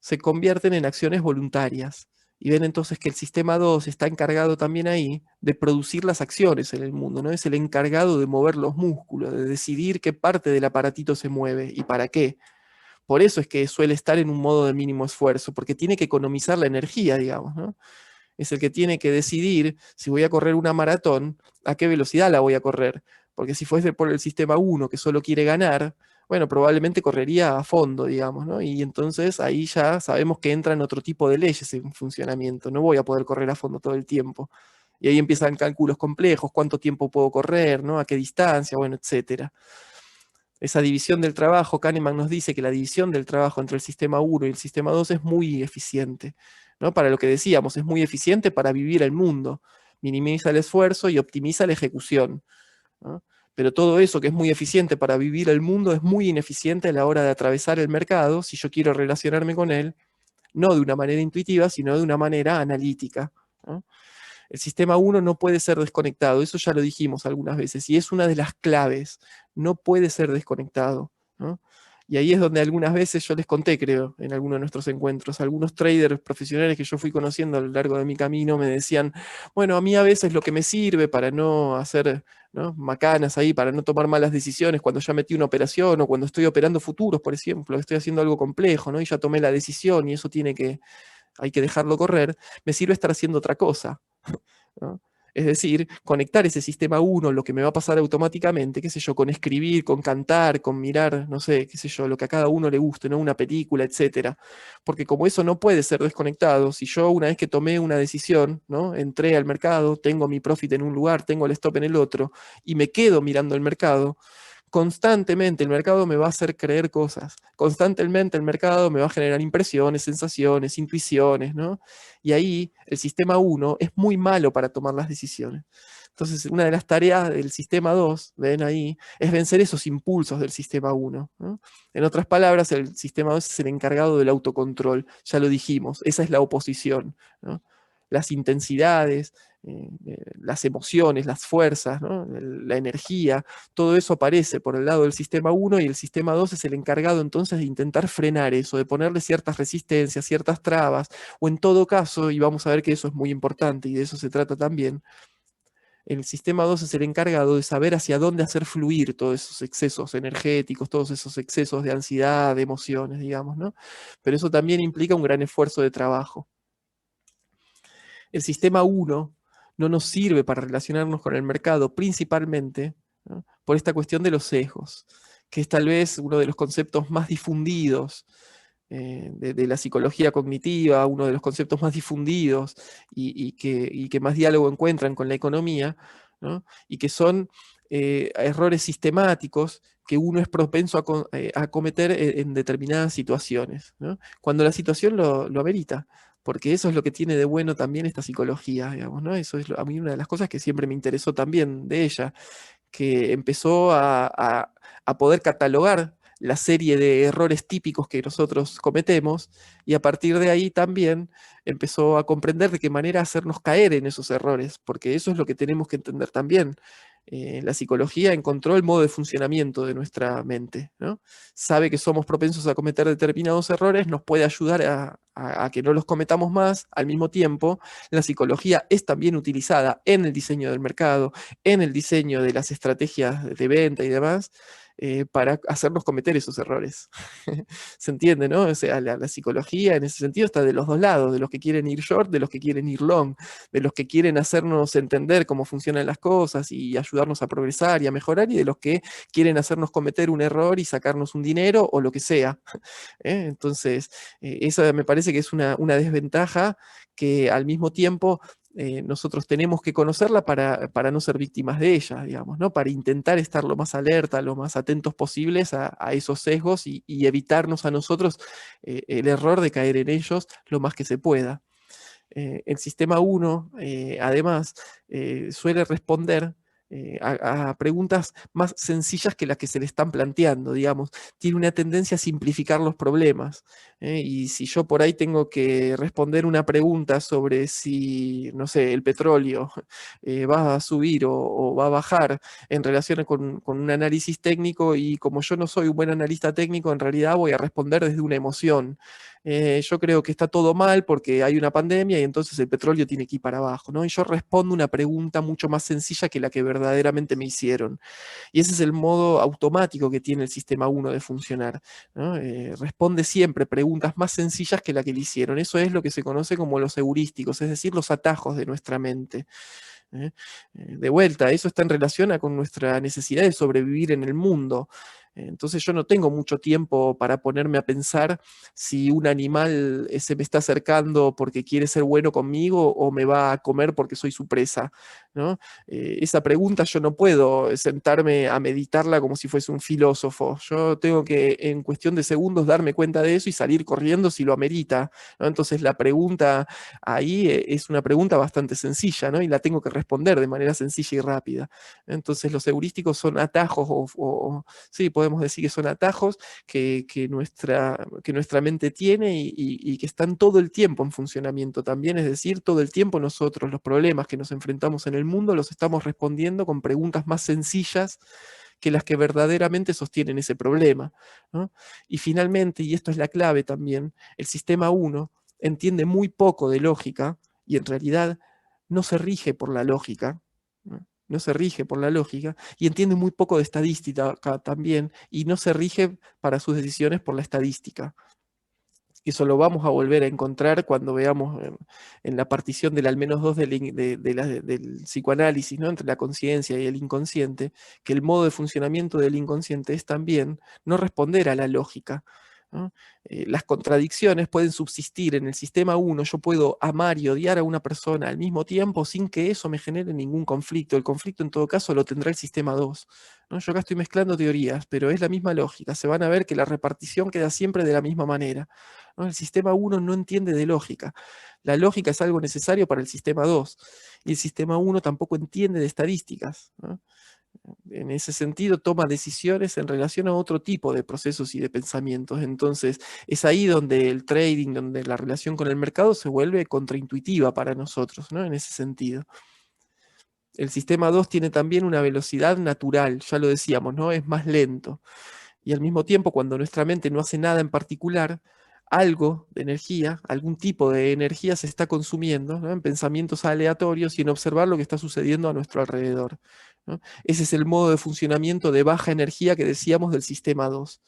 se convierten en acciones voluntarias. Y ven entonces que el sistema 2 está encargado también ahí de producir las acciones en el mundo, ¿no? Es el encargado de mover los músculos, de decidir qué parte del aparatito se mueve y para qué. Por eso es que suele estar en un modo de mínimo esfuerzo, porque tiene que economizar la energía, digamos, ¿no? Es el que tiene que decidir si voy a correr una maratón, a qué velocidad la voy a correr. Porque si fuese por el sistema 1 que solo quiere ganar, bueno, probablemente correría a fondo, digamos, ¿no? Y entonces ahí ya sabemos que entran otro tipo de leyes en funcionamiento. No voy a poder correr a fondo todo el tiempo. Y ahí empiezan cálculos complejos, cuánto tiempo puedo correr, ¿no? A qué distancia, bueno, etcétera. Esa división del trabajo, Kahneman nos dice que la división del trabajo entre el sistema 1 y el sistema 2 es muy eficiente, ¿no? Para lo que decíamos, es muy eficiente para vivir el mundo, minimiza el esfuerzo y optimiza la ejecución, ¿no? Pero todo eso que es muy eficiente para vivir el mundo es muy ineficiente a la hora de atravesar el mercado si yo quiero relacionarme con él, no de una manera intuitiva, sino de una manera analítica, ¿no? El sistema 1 no puede ser desconectado, eso ya lo dijimos algunas veces, y es una de las claves, no puede ser desconectado, ¿no? Y ahí es donde algunas veces yo les conté, creo, en alguno de nuestros encuentros, algunos traders profesionales que yo fui conociendo a lo largo de mi camino me decían, bueno, a mí a veces lo que me sirve para no hacer, ¿no?, macanas ahí, para no tomar malas decisiones cuando ya metí una operación o cuando estoy operando futuros, por ejemplo, estoy haciendo algo complejo, ¿no?, y ya tomé la decisión y eso hay que dejarlo correr, me sirve estar haciendo otra cosa, ¿no? Es decir, conectar ese sistema 1, lo que me va a pasar automáticamente, qué sé yo, con escribir, con cantar, con mirar, no sé, qué sé yo, lo que a cada uno le guste, ¿no?, una película, etcétera. Porque como eso no puede ser desconectado, si yo una vez que tomé una decisión, ¿no?, entré al mercado, tengo mi profit en un lugar, tengo el stop en el otro, y me quedo mirando el mercado, constantemente el mercado me va a hacer creer cosas, constantemente el mercado me va a generar impresiones, sensaciones, intuiciones, ¿no? Y ahí el sistema 1 es muy malo para tomar las decisiones. Entonces, una de las tareas del sistema 2, ven ahí, es vencer esos impulsos del sistema 1, ¿no? En otras palabras, el sistema 2 es el encargado del autocontrol, ya lo dijimos, esa es la oposición, ¿no? Las intensidades, las emociones, las fuerzas, ¿no?, la energía, todo eso aparece por el lado del sistema 1 y el sistema 2 es el encargado entonces de intentar frenar eso, de ponerle ciertas resistencias, ciertas trabas, o en todo caso, y vamos a ver que eso es muy importante y de eso se trata también, el sistema 2 es el encargado de saber hacia dónde hacer fluir todos esos excesos energéticos, todos esos excesos de ansiedad, de emociones, digamos, ¿no? Pero eso también implica un gran esfuerzo de trabajo. El sistema 1 no nos sirve para relacionarnos con el mercado, principalmente, ¿no?, por esta cuestión de los sesgos, que es tal vez uno de los conceptos más difundidos de la psicología cognitiva, uno de los conceptos más difundidos y que más diálogo encuentran con la economía, ¿no?, y que son errores sistemáticos que uno es propenso a cometer en determinadas situaciones, ¿no?, cuando la situación lo amerita. Porque eso es lo que tiene de bueno también esta psicología, digamos, ¿no? Eso es a mí una de las cosas que siempre me interesó también de ella, que empezó a poder catalogar la serie de errores típicos que nosotros cometemos, y a partir de ahí también empezó a comprender de qué manera hacernos caer en esos errores, porque eso es lo que tenemos que entender también. La psicología encontró el modo de funcionamiento de nuestra mente, ¿no? Sabe que somos propensos a cometer determinados errores, nos puede ayudar a que no los cometamos más. Al mismo tiempo, la psicología es también utilizada en el diseño del mercado, en el diseño de las estrategias de venta y demás, para hacernos cometer esos errores. ¿Se entiende, no? O sea, la psicología en ese sentido está de los dos lados, de los que quieren ir short, de los que quieren ir long, de los que quieren hacernos entender cómo funcionan las cosas y ayudarnos a progresar y a mejorar, y de los que quieren hacernos cometer un error y sacarnos un dinero o lo que sea. Entonces, esa me parece que es una desventaja que al mismo tiempo nosotros tenemos que conocerla para no ser víctimas de ella, digamos, ¿no? Para intentar estar lo más alerta, lo más atentos posibles a esos sesgos y evitarnos a nosotros el error de caer en ellos lo más que se pueda. El sistema 1, además, suele responder a preguntas más sencillas que las que se le están planteando, digamos. Tiene una tendencia a simplificar los problemas. Y si yo por ahí tengo que responder una pregunta sobre si, no sé, el petróleo va a subir o va a bajar en relación con un análisis técnico, y como yo no soy un buen analista técnico, en realidad voy a responder desde una emoción. Yo creo que está todo mal porque hay una pandemia y entonces el petróleo tiene que ir para abajo, ¿no? Y yo respondo una pregunta mucho más sencilla que la que verdaderamente me hicieron. Y ese es el modo automático que tiene el sistema 1 de funcionar, ¿no? Responde siempre preguntas más sencillas que la que le hicieron. Eso es lo que se conoce como los heurísticos, es decir, los atajos de nuestra mente. De vuelta, eso está en relación con nuestra necesidad de sobrevivir en el mundo. Entonces yo no tengo mucho tiempo para ponerme a pensar si un animal se me está acercando porque quiere ser bueno conmigo o me va a comer porque soy su presa, ¿no? Esa pregunta yo no puedo sentarme a meditarla como si fuese un filósofo. Yo tengo que en cuestión de segundos darme cuenta de eso y salir corriendo si lo amerita, ¿no? Entonces la pregunta ahí es una pregunta bastante sencilla, ¿no? Y la tengo que responder de manera sencilla y rápida. Entonces los heurísticos son atajos sí, podemos decir que son atajos que nuestra mente tiene y que están todo el tiempo en funcionamiento también, es decir, todo el tiempo nosotros los problemas que nos enfrentamos en el mundo los estamos respondiendo con preguntas más sencillas que las que verdaderamente sostienen ese problema, ¿no? Y finalmente, y esto es la clave también, el sistema 1 entiende muy poco de lógica y en realidad no se rige por la lógica, ¿no? No se rige por la lógica y entiende muy poco de estadística también y no se rige para sus decisiones por la estadística. Eso lo vamos a volver a encontrar cuando veamos en la partición del al menos dos del psicoanálisis, ¿no? Entre la conciencia y el inconsciente, que el modo de funcionamiento del inconsciente es también no responder a la lógica, ¿no? Las contradicciones pueden subsistir en el sistema 1, yo puedo amar y odiar a una persona al mismo tiempo sin que eso me genere ningún conflicto. El conflicto en todo caso lo tendrá el sistema 2, ¿no? Yo acá estoy mezclando teorías, pero es la misma lógica, se van a ver que la repartición queda siempre de la misma manera, ¿no? El sistema 1 no entiende de lógica. La lógica es algo necesario para el sistema 2 y el sistema 1 tampoco entiende de estadísticas, ¿no? En ese sentido toma decisiones en relación a otro tipo de procesos y de pensamientos. Entonces es ahí donde el trading, donde la relación con el mercado se vuelve contraintuitiva para nosotros, ¿no? En ese sentido. El sistema 2 tiene también una velocidad natural, ya lo decíamos, ¿no? Es más lento. Y al mismo tiempo, cuando nuestra mente no hace nada en particular, algo de energía, algún tipo de energía se está consumiendo, ¿no? En pensamientos aleatorios y en observar lo que está sucediendo a nuestro alrededor, ¿no? Ese es el modo de funcionamiento de baja energía que decíamos del sistema 2.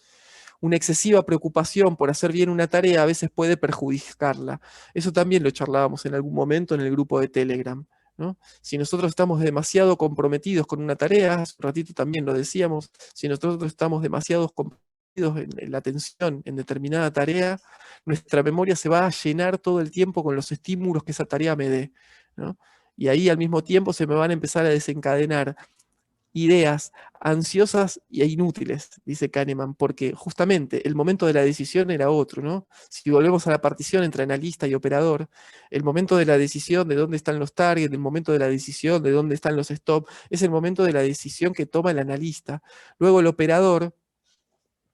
Una excesiva preocupación por hacer bien una tarea a veces puede perjudicarla. Eso también lo charlábamos en algún momento en el grupo de Telegram, ¿no? Si nosotros estamos demasiado comprometidos con una tarea, hace un ratito también lo decíamos, si nosotros estamos demasiado comprometidos en la atención en determinada tarea, nuestra memoria se va a llenar todo el tiempo con los estímulos que esa tarea me dé, ¿no? Y ahí al mismo tiempo se me van a empezar a desencadenar ideas ansiosas e inútiles, dice Kahneman, porque justamente el momento de la decisión era otro, ¿no? Si volvemos a la partición entre analista y operador, el momento de la decisión de dónde están los targets, el momento de la decisión de dónde están los stop, es el momento de la decisión que toma el analista. Luego el operador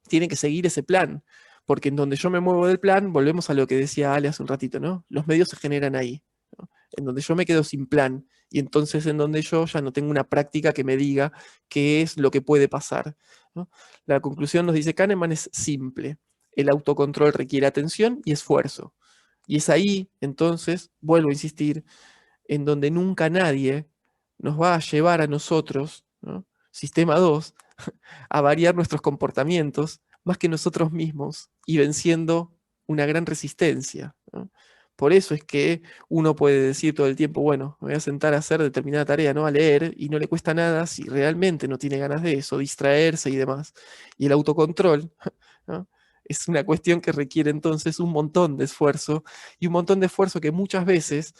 tiene que seguir ese plan, porque en donde yo me muevo del plan, volvemos a lo que decía Ale hace un ratito, ¿no? Los medios se generan ahí, ¿no? En donde yo me quedo sin plan y entonces en donde yo ya no tengo una práctica que me diga qué es lo que puede pasar, ¿no? La conclusión, nos dice Kahneman, es simple. El autocontrol requiere atención y esfuerzo. Y es ahí, entonces, vuelvo a insistir, en donde nunca nadie nos va a llevar a nosotros, ¿no? Sistema 2, a variar nuestros comportamientos más que nosotros mismos y venciendo una gran resistencia, ¿no? Por eso es que uno puede decir todo el tiempo, bueno, me voy a sentar a hacer determinada tarea, ¿no? A leer, y no le cuesta nada si realmente no tiene ganas de eso, distraerse y demás. Y el autocontrol, ¿no? Es una cuestión que requiere entonces un montón de esfuerzo, y un montón de esfuerzo que muchas veces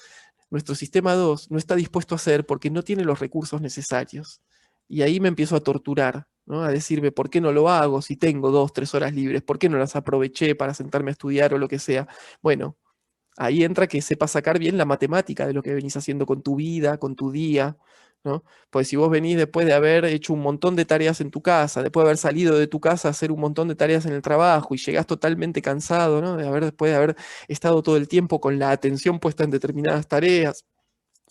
nuestro sistema 2 no está dispuesto a hacer porque no tiene los recursos necesarios. Y ahí me empiezo a torturar, ¿no? A decirme, ¿por qué no lo hago si tengo 2, 3 horas libres? ¿Por qué no las aproveché para sentarme a estudiar o lo que sea? Bueno, ahí entra que sepas sacar bien la matemática de lo que venís haciendo con tu vida, con tu día, ¿no? Pues si vos venís después de haber hecho un montón de tareas en tu casa, después de haber salido de tu casa a hacer un montón de tareas en el trabajo y llegás totalmente cansado, ¿no? Después de haber estado todo el tiempo con la atención puesta en determinadas tareas,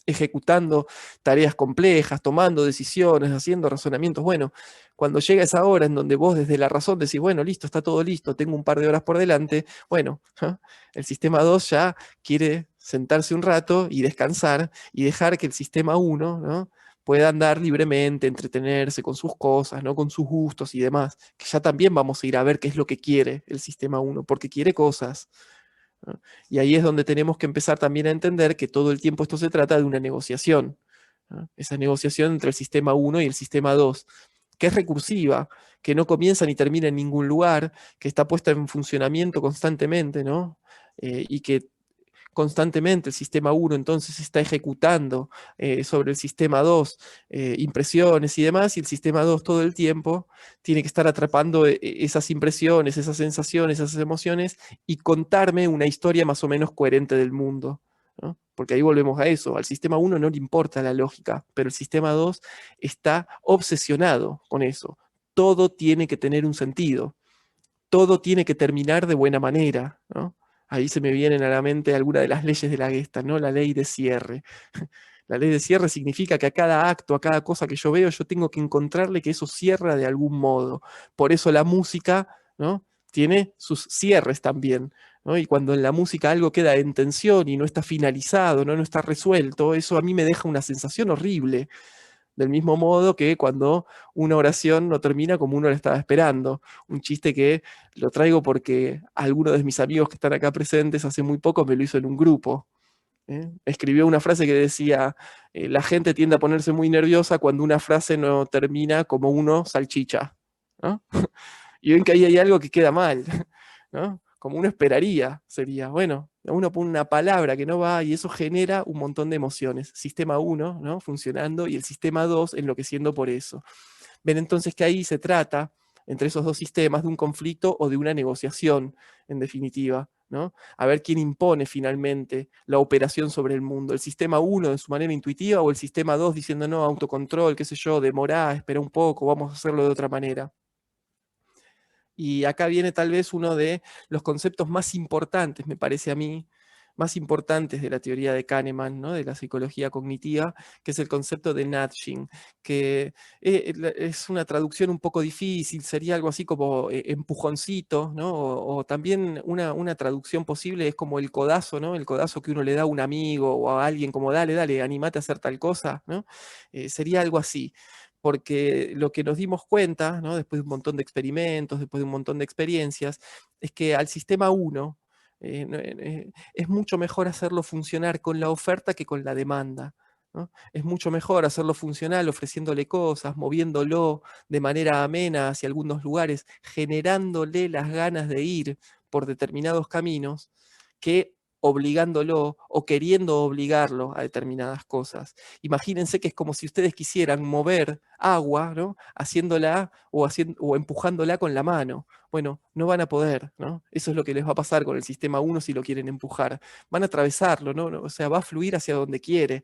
ejecutando tareas complejas, tomando decisiones, haciendo razonamientos. Bueno, cuando llega esa hora en donde vos desde la razón decís, bueno, listo, está todo listo, tengo un par de horas por delante, bueno, el sistema 2 ya quiere sentarse un rato y descansar y dejar que el sistema 1, ¿no?, pueda andar libremente, entretenerse con sus cosas, ¿no?, con sus gustos y demás, que ya también vamos a ir a ver qué es lo que quiere el sistema 1, porque quiere cosas, ¿no? Y ahí es donde tenemos que empezar también a entender que todo el tiempo esto se trata de una negociación, ¿no? Esa negociación entre el sistema 1 y el sistema 2, que es recursiva, que no comienza ni termina en ningún lugar, que está puesta en funcionamiento constantemente, ¿no? Y que constantemente el sistema 1 entonces está ejecutando sobre el sistema 2 impresiones y demás, y el sistema 2 todo el tiempo tiene que estar atrapando esas impresiones, esas sensaciones, esas emociones y contarme una historia más o menos coherente del mundo, ¿no? Porque ahí volvemos a eso, al sistema 1 no le importa la lógica, pero el sistema 2 está obsesionado con eso. Todo tiene que tener un sentido, todo tiene que terminar de buena manera, ¿no? Ahí se me vienen a la mente algunas de las leyes de la Gestalt, ¿no? La ley de cierre. La ley de cierre significa que a cada acto, a cada cosa que yo veo, yo tengo que encontrarle que eso cierra de algún modo. Por eso la música, ¿no? Tiene sus cierres también, ¿no? Y cuando en la música algo queda en tensión y no está finalizado, ¿no? No está resuelto, eso a mí me deja una sensación horrible. Del mismo modo que cuando una oración no termina como uno la estaba esperando. Un chiste que lo traigo porque alguno de mis amigos que están acá presentes hace muy poco me lo hizo en un grupo. Escribió una frase que decía, la gente tiende a ponerse muy nerviosa cuando una frase no termina como uno salchicha, ¿no? Y ven que ahí hay algo que queda mal, ¿no? Como uno esperaría, sería, bueno, uno pone una palabra que no va y eso genera un montón de emociones. Sistema 1, ¿no? Funcionando y el sistema 2 enloqueciendo por eso. Ven entonces que ahí se trata, entre esos dos sistemas, de un conflicto o de una negociación, en definitiva, ¿no? A ver quién impone finalmente la operación sobre el mundo, el sistema 1 en su manera intuitiva o el sistema 2 diciendo no, autocontrol, qué sé yo, demorá, espera un poco, vamos a hacerlo de otra manera. Y acá viene tal vez uno de los conceptos más importantes, me parece a mí, más importantes de la teoría de Kahneman, ¿no? De la psicología cognitiva, que es el concepto de nudging, que es una traducción un poco difícil, sería algo así como empujoncito, ¿no? O también una traducción posible es como el codazo, ¿no? El codazo que uno le da a un amigo o a alguien, como dale, dale, animate a hacer tal cosa, ¿no? Sería algo así porque lo que nos dimos cuenta, ¿no? Después de un montón de experimentos, después de un montón de experiencias, es que al sistema 1 es mucho mejor hacerlo funcionar con la oferta que con la demanda, ¿no? Es mucho mejor hacerlo funcional ofreciéndole cosas, moviéndolo de manera amena hacia algunos lugares, generándole las ganas de ir por determinados caminos, que obligándolo o queriendo obligarlo a determinadas cosas. Imagínense que es como si ustedes quisieran mover agua, ¿no? Haciéndola o empujándola con la mano. Bueno, no van a poder, ¿no? Eso es lo que les va a pasar con el sistema 1 si lo quieren empujar. Van a atravesarlo, ¿no? O sea, va a fluir hacia donde quiere,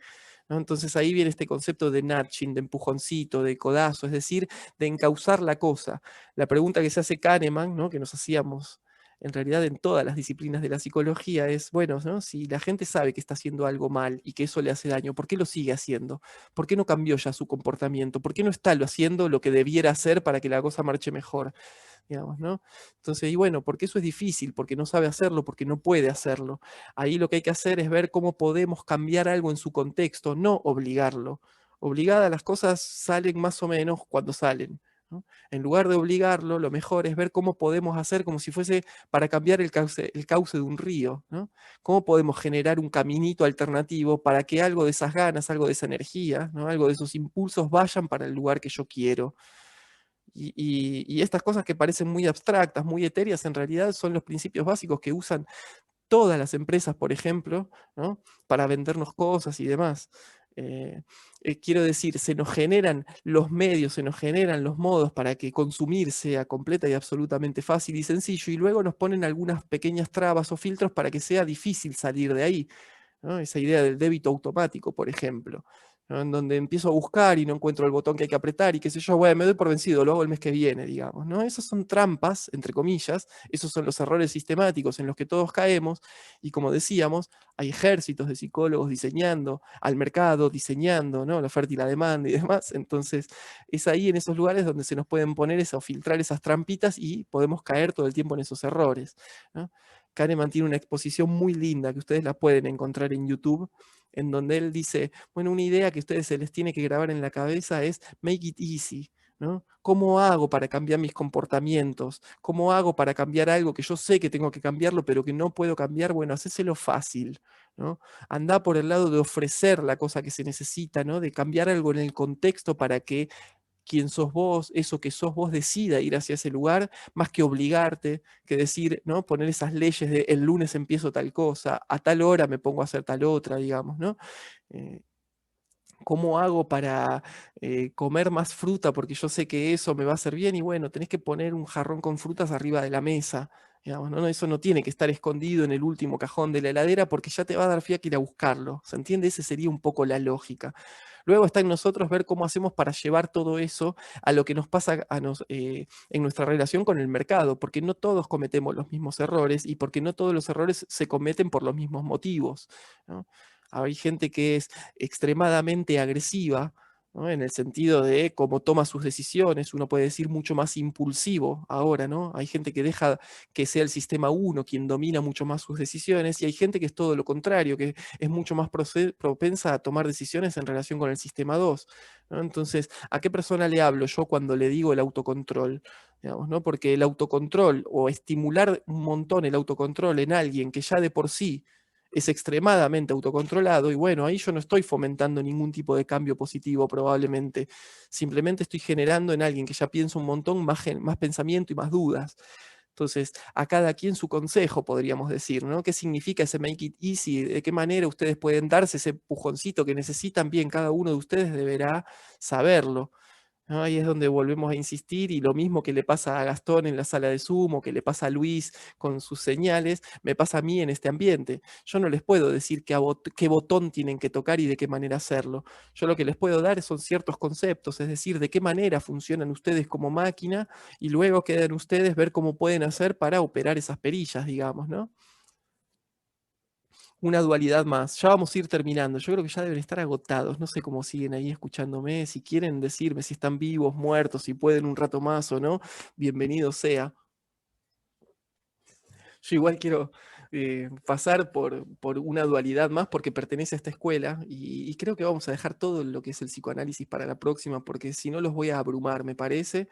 ¿no? Entonces ahí viene este concepto de nudging, de empujoncito, de codazo, es decir, de encauzar la cosa. La pregunta que se hace Kahneman, ¿no? Que nos hacíamos en realidad en todas las disciplinas de la psicología es, bueno, ¿no? Si la gente sabe que está haciendo algo mal y que eso le hace daño, ¿por qué lo sigue haciendo? ¿Por qué no cambió ya su comportamiento? ¿Por qué no está haciendo lo que debiera hacer para que la cosa marche mejor? Digamos, ¿no? Entonces, y bueno, porque eso es difícil, porque no sabe hacerlo, porque no puede hacerlo. Ahí lo que hay que hacer es ver cómo podemos cambiar algo en su contexto, no obligarlo. Obligada las cosas salen más o menos cuando salen, ¿no? En lugar de obligarlo, lo mejor es ver cómo podemos hacer como si fuese para cambiar el cauce de un río, ¿no? ¿Cómo podemos generar un caminito alternativo para que algo de esas ganas, algo de esa energía, ¿no? Algo de esos impulsos vayan para el lugar que yo quiero? Y estas cosas que parecen muy abstractas, muy etéreas, en realidad son los principios básicos que usan todas las empresas, por ejemplo, ¿no? Para vendernos cosas y demás. Quiero decir, se nos generan los medios, se nos generan los modos para que consumir sea completa y absolutamente fácil y sencillo, y luego nos ponen algunas pequeñas trabas o filtros para que sea difícil salir de ahí, ¿no? Esa idea del débito automático, por ejemplo, ¿no? En donde empiezo a buscar y no encuentro el botón que hay que apretar y qué sé yo, bueno, me doy por vencido, lo hago el mes que viene, digamos, ¿no? Esas son trampas, entre comillas, esos son los errores sistemáticos en los que todos caemos, y como decíamos, hay ejércitos de psicólogos diseñando al mercado, diseñando, ¿no? La oferta y la demanda y demás, entonces es ahí en esos lugares donde se nos pueden poner o filtrar esas trampitas y podemos caer todo el tiempo en esos errores, ¿no? Kahneman tiene una exposición muy linda que ustedes la pueden encontrar en YouTube, en donde él dice, bueno, una idea que a ustedes se les tiene que grabar en la cabeza es make it easy, ¿no? ¿Cómo hago para cambiar mis comportamientos? ¿Cómo hago para cambiar algo que yo sé que tengo que cambiarlo, pero que no puedo cambiar? Bueno, hacéselo fácil, ¿no? Andá por el lado de ofrecer la cosa que se necesita, ¿no? De cambiar algo en el contexto para que quién sos vos, eso que sos vos decida ir hacia ese lugar, más que obligarte, que decir, ¿no? Poner esas leyes de el lunes empiezo tal cosa, a tal hora me pongo a hacer tal otra, digamos, ¿no? Eh, ¿Cómo hago para comer más fruta? Porque yo sé que eso me va a hacer bien y bueno, tenés que poner un jarrón con frutas arriba de la mesa. Digamos, ¿no? Eso no tiene que estar escondido en el último cajón de la heladera porque ya te va a dar fiaca ir a buscarlo. ¿Se entiende? Esa sería un poco la lógica. Luego está en nosotros ver cómo hacemos para llevar todo eso a lo que nos pasa en nuestra relación con el mercado, porque no todos cometemos los mismos errores y porque no todos los errores se cometen por los mismos motivos, ¿no? Hay gente que es extremadamente agresiva, ¿no? En el sentido de cómo toma sus decisiones, uno puede decir mucho más impulsivo ahora, ¿no? Hay gente que deja que sea el sistema uno quien domina mucho más sus decisiones y hay gente que es todo lo contrario, que es mucho más propensa a tomar decisiones en relación con el sistema 2, ¿no? Entonces, ¿a qué persona le hablo yo cuando le digo el autocontrol? Digamos, ¿no? Porque el autocontrol o estimular un montón el autocontrol en alguien que ya de por sí es extremadamente autocontrolado y bueno, ahí yo no estoy fomentando ningún tipo de cambio positivo probablemente, simplemente estoy generando en alguien que ya piensa un montón más pensamiento y más dudas. Entonces, a cada quien su consejo, podríamos decir, ¿no? ¿Qué significa ese make it easy? ¿De qué manera ustedes pueden darse ese empujoncito que necesitan? Bien, cada uno de ustedes deberá saberlo, ¿no? Ahí es donde volvemos a insistir y lo mismo que le pasa a Gastón en la sala de Zoom o que le pasa a Luis con sus señales, me pasa a mí en este ambiente. Yo no les puedo decir qué botón tienen que tocar y de qué manera hacerlo. Yo lo que les puedo dar son ciertos conceptos, es decir, de qué manera funcionan ustedes como máquina y luego quedan ustedes ver cómo pueden hacer para operar esas perillas, digamos, ¿no? Una dualidad más. Ya vamos a ir terminando. Yo creo que ya deben estar agotados. No sé cómo siguen ahí escuchándome. Si quieren decirme si están vivos, muertos, si pueden un rato más o no, bienvenido sea. Yo igual quiero pasar por una dualidad más porque pertenece a esta escuela y creo que vamos a dejar todo lo que es el psicoanálisis para la próxima porque si no los voy a abrumar, me parece.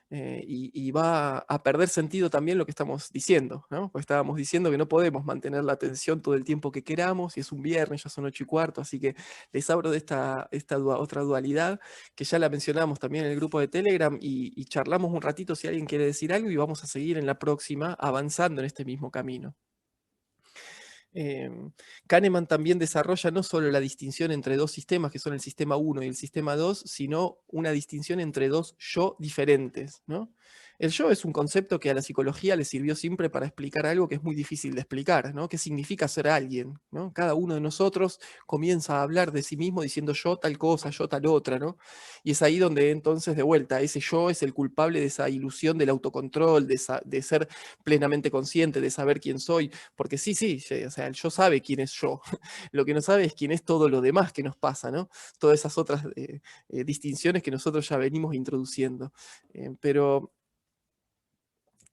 Y va a perder sentido también lo que estamos diciendo, ¿no? Porque estábamos diciendo que no podemos mantener la atención todo el tiempo que queramos, y es un viernes, ya son 8:15, así que les abro de otra dualidad, que ya la mencionamos también en el grupo de Telegram, y charlamos un ratito si alguien quiere decir algo, y vamos a seguir en la próxima avanzando en este mismo camino. Kahneman también desarrolla no solo la distinción entre dos sistemas, que son el sistema 1 y el sistema 2, sino una distinción entre dos yo diferentes, ¿no? El yo es un concepto que a la psicología le sirvió siempre para explicar algo que es muy difícil de explicar, ¿no? ¿Qué significa ser alguien? ¿No? Cada uno de nosotros comienza a hablar de sí mismo diciendo yo tal cosa, yo tal otra, ¿no? Y es ahí donde entonces de vuelta ese yo es el culpable de esa ilusión del autocontrol, de ser plenamente consciente, de saber quién soy, porque sí, sí, o sea, el yo sabe quién es yo, lo que no sabe es quién es todo lo demás que nos pasa, ¿no? Todas esas otras distinciones que nosotros ya venimos introduciendo. Pero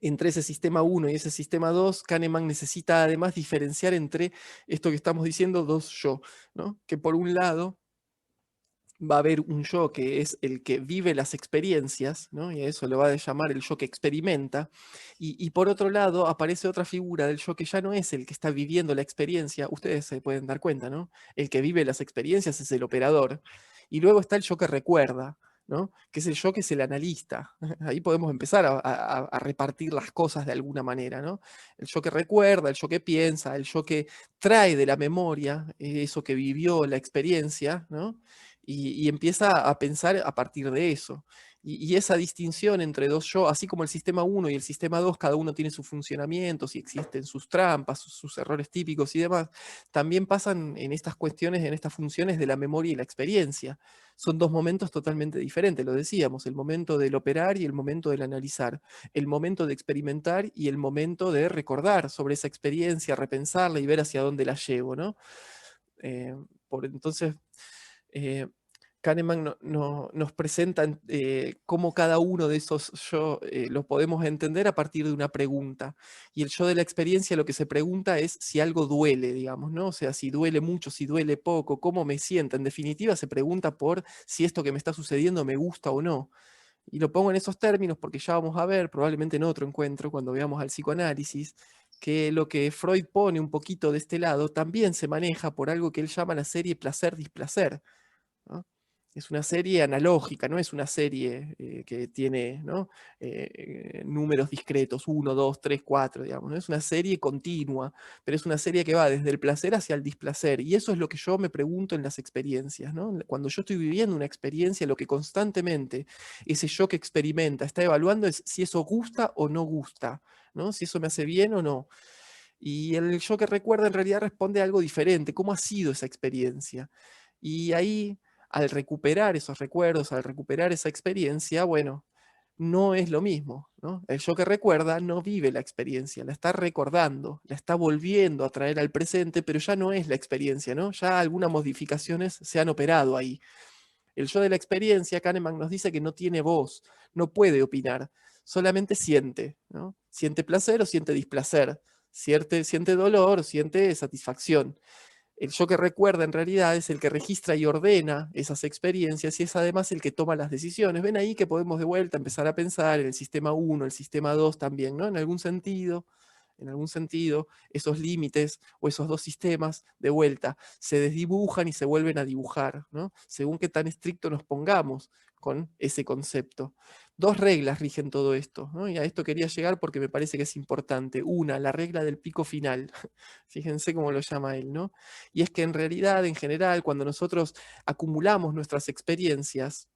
entre ese sistema 1 y ese sistema 2, Kahneman necesita además diferenciar entre esto que estamos diciendo, dos yo, ¿no? Que por un lado va a haber un yo que es el que vive las experiencias, ¿no? Y a eso le va a llamar el yo que experimenta, y por otro lado aparece otra figura del yo que ya no es el que está viviendo la experiencia, ustedes se pueden dar cuenta, ¿no? El que vive las experiencias es el operador, y luego está el yo que recuerda, ¿no? Que es el yo que es el analista. Ahí podemos empezar a repartir las cosas de alguna manera, ¿no? El yo que recuerda, el yo que piensa, el yo que trae de la memoria eso que vivió la experiencia, ¿no? Y empieza a pensar a partir de eso. Y esa distinción entre dos yo, así como el sistema 1 y el sistema 2, cada uno tiene sus funcionamientos y existen sus trampas, sus errores típicos y demás, también pasan en estas cuestiones, en estas funciones de la memoria y la experiencia. Son dos momentos totalmente diferentes, lo decíamos, el momento del operar y el momento del analizar, el momento de experimentar y el momento de recordar sobre esa experiencia, repensarla y ver hacia dónde la llevo, ¿no? Eh, entonces, eh, Kahneman nos presenta cómo cada uno de esos yo lo podemos entender a partir de una pregunta. Y el yo de la experiencia lo que se pregunta es si algo duele, digamos, ¿no? O sea, si duele mucho, si duele poco, cómo me siento. En definitiva, se pregunta por si esto que me está sucediendo me gusta o no. Y lo pongo en esos términos porque ya vamos a ver, probablemente en otro encuentro, cuando veamos al psicoanálisis, que lo que Freud pone un poquito de este lado también se maneja por algo que él llama la serie placer-displacer, ¿no? Es una serie analógica, no es una serie que tiene, ¿no? Números discretos, 1, 2, 3, 4, digamos, ¿no? Es una serie continua, pero es una serie que va desde el placer hacia el displacer, y eso es lo que yo me pregunto en las experiencias, ¿no? Cuando yo estoy viviendo una experiencia, lo que constantemente ese yo que experimenta está evaluando es si eso gusta o no gusta, ¿no? Si eso me hace bien o no. Y el yo que recuerda en realidad responde a algo diferente, ¿cómo ha sido esa experiencia? Y ahí, al recuperar esos recuerdos, al recuperar esa experiencia, bueno, no es lo mismo, ¿no? El yo que recuerda no vive la experiencia, la está recordando, la está volviendo a traer al presente, pero ya no es la experiencia, ¿no? Ya algunas modificaciones se han operado ahí. El yo de la experiencia, Kahneman nos dice que no tiene voz, no puede opinar, solamente siente, ¿no? Siente placer o siente displacer, siente dolor o siente satisfacción. El yo que recuerda en realidad es el que registra y ordena esas experiencias y es además el que toma las decisiones. Ven ahí que podemos de vuelta empezar a pensar en el sistema 1, el sistema 2 también, ¿no? En algún sentido, esos límites o esos dos sistemas de vuelta se desdibujan y se vuelven a dibujar, ¿no? Según qué tan estricto nos pongamos con ese concepto. Dos reglas rigen todo esto, ¿no? Y a esto quería llegar porque me parece que es importante. Una, la regla del pico final. Fíjense cómo lo llama él, ¿no? Y es que en realidad, en general, cuando nosotros acumulamos nuestras experiencias,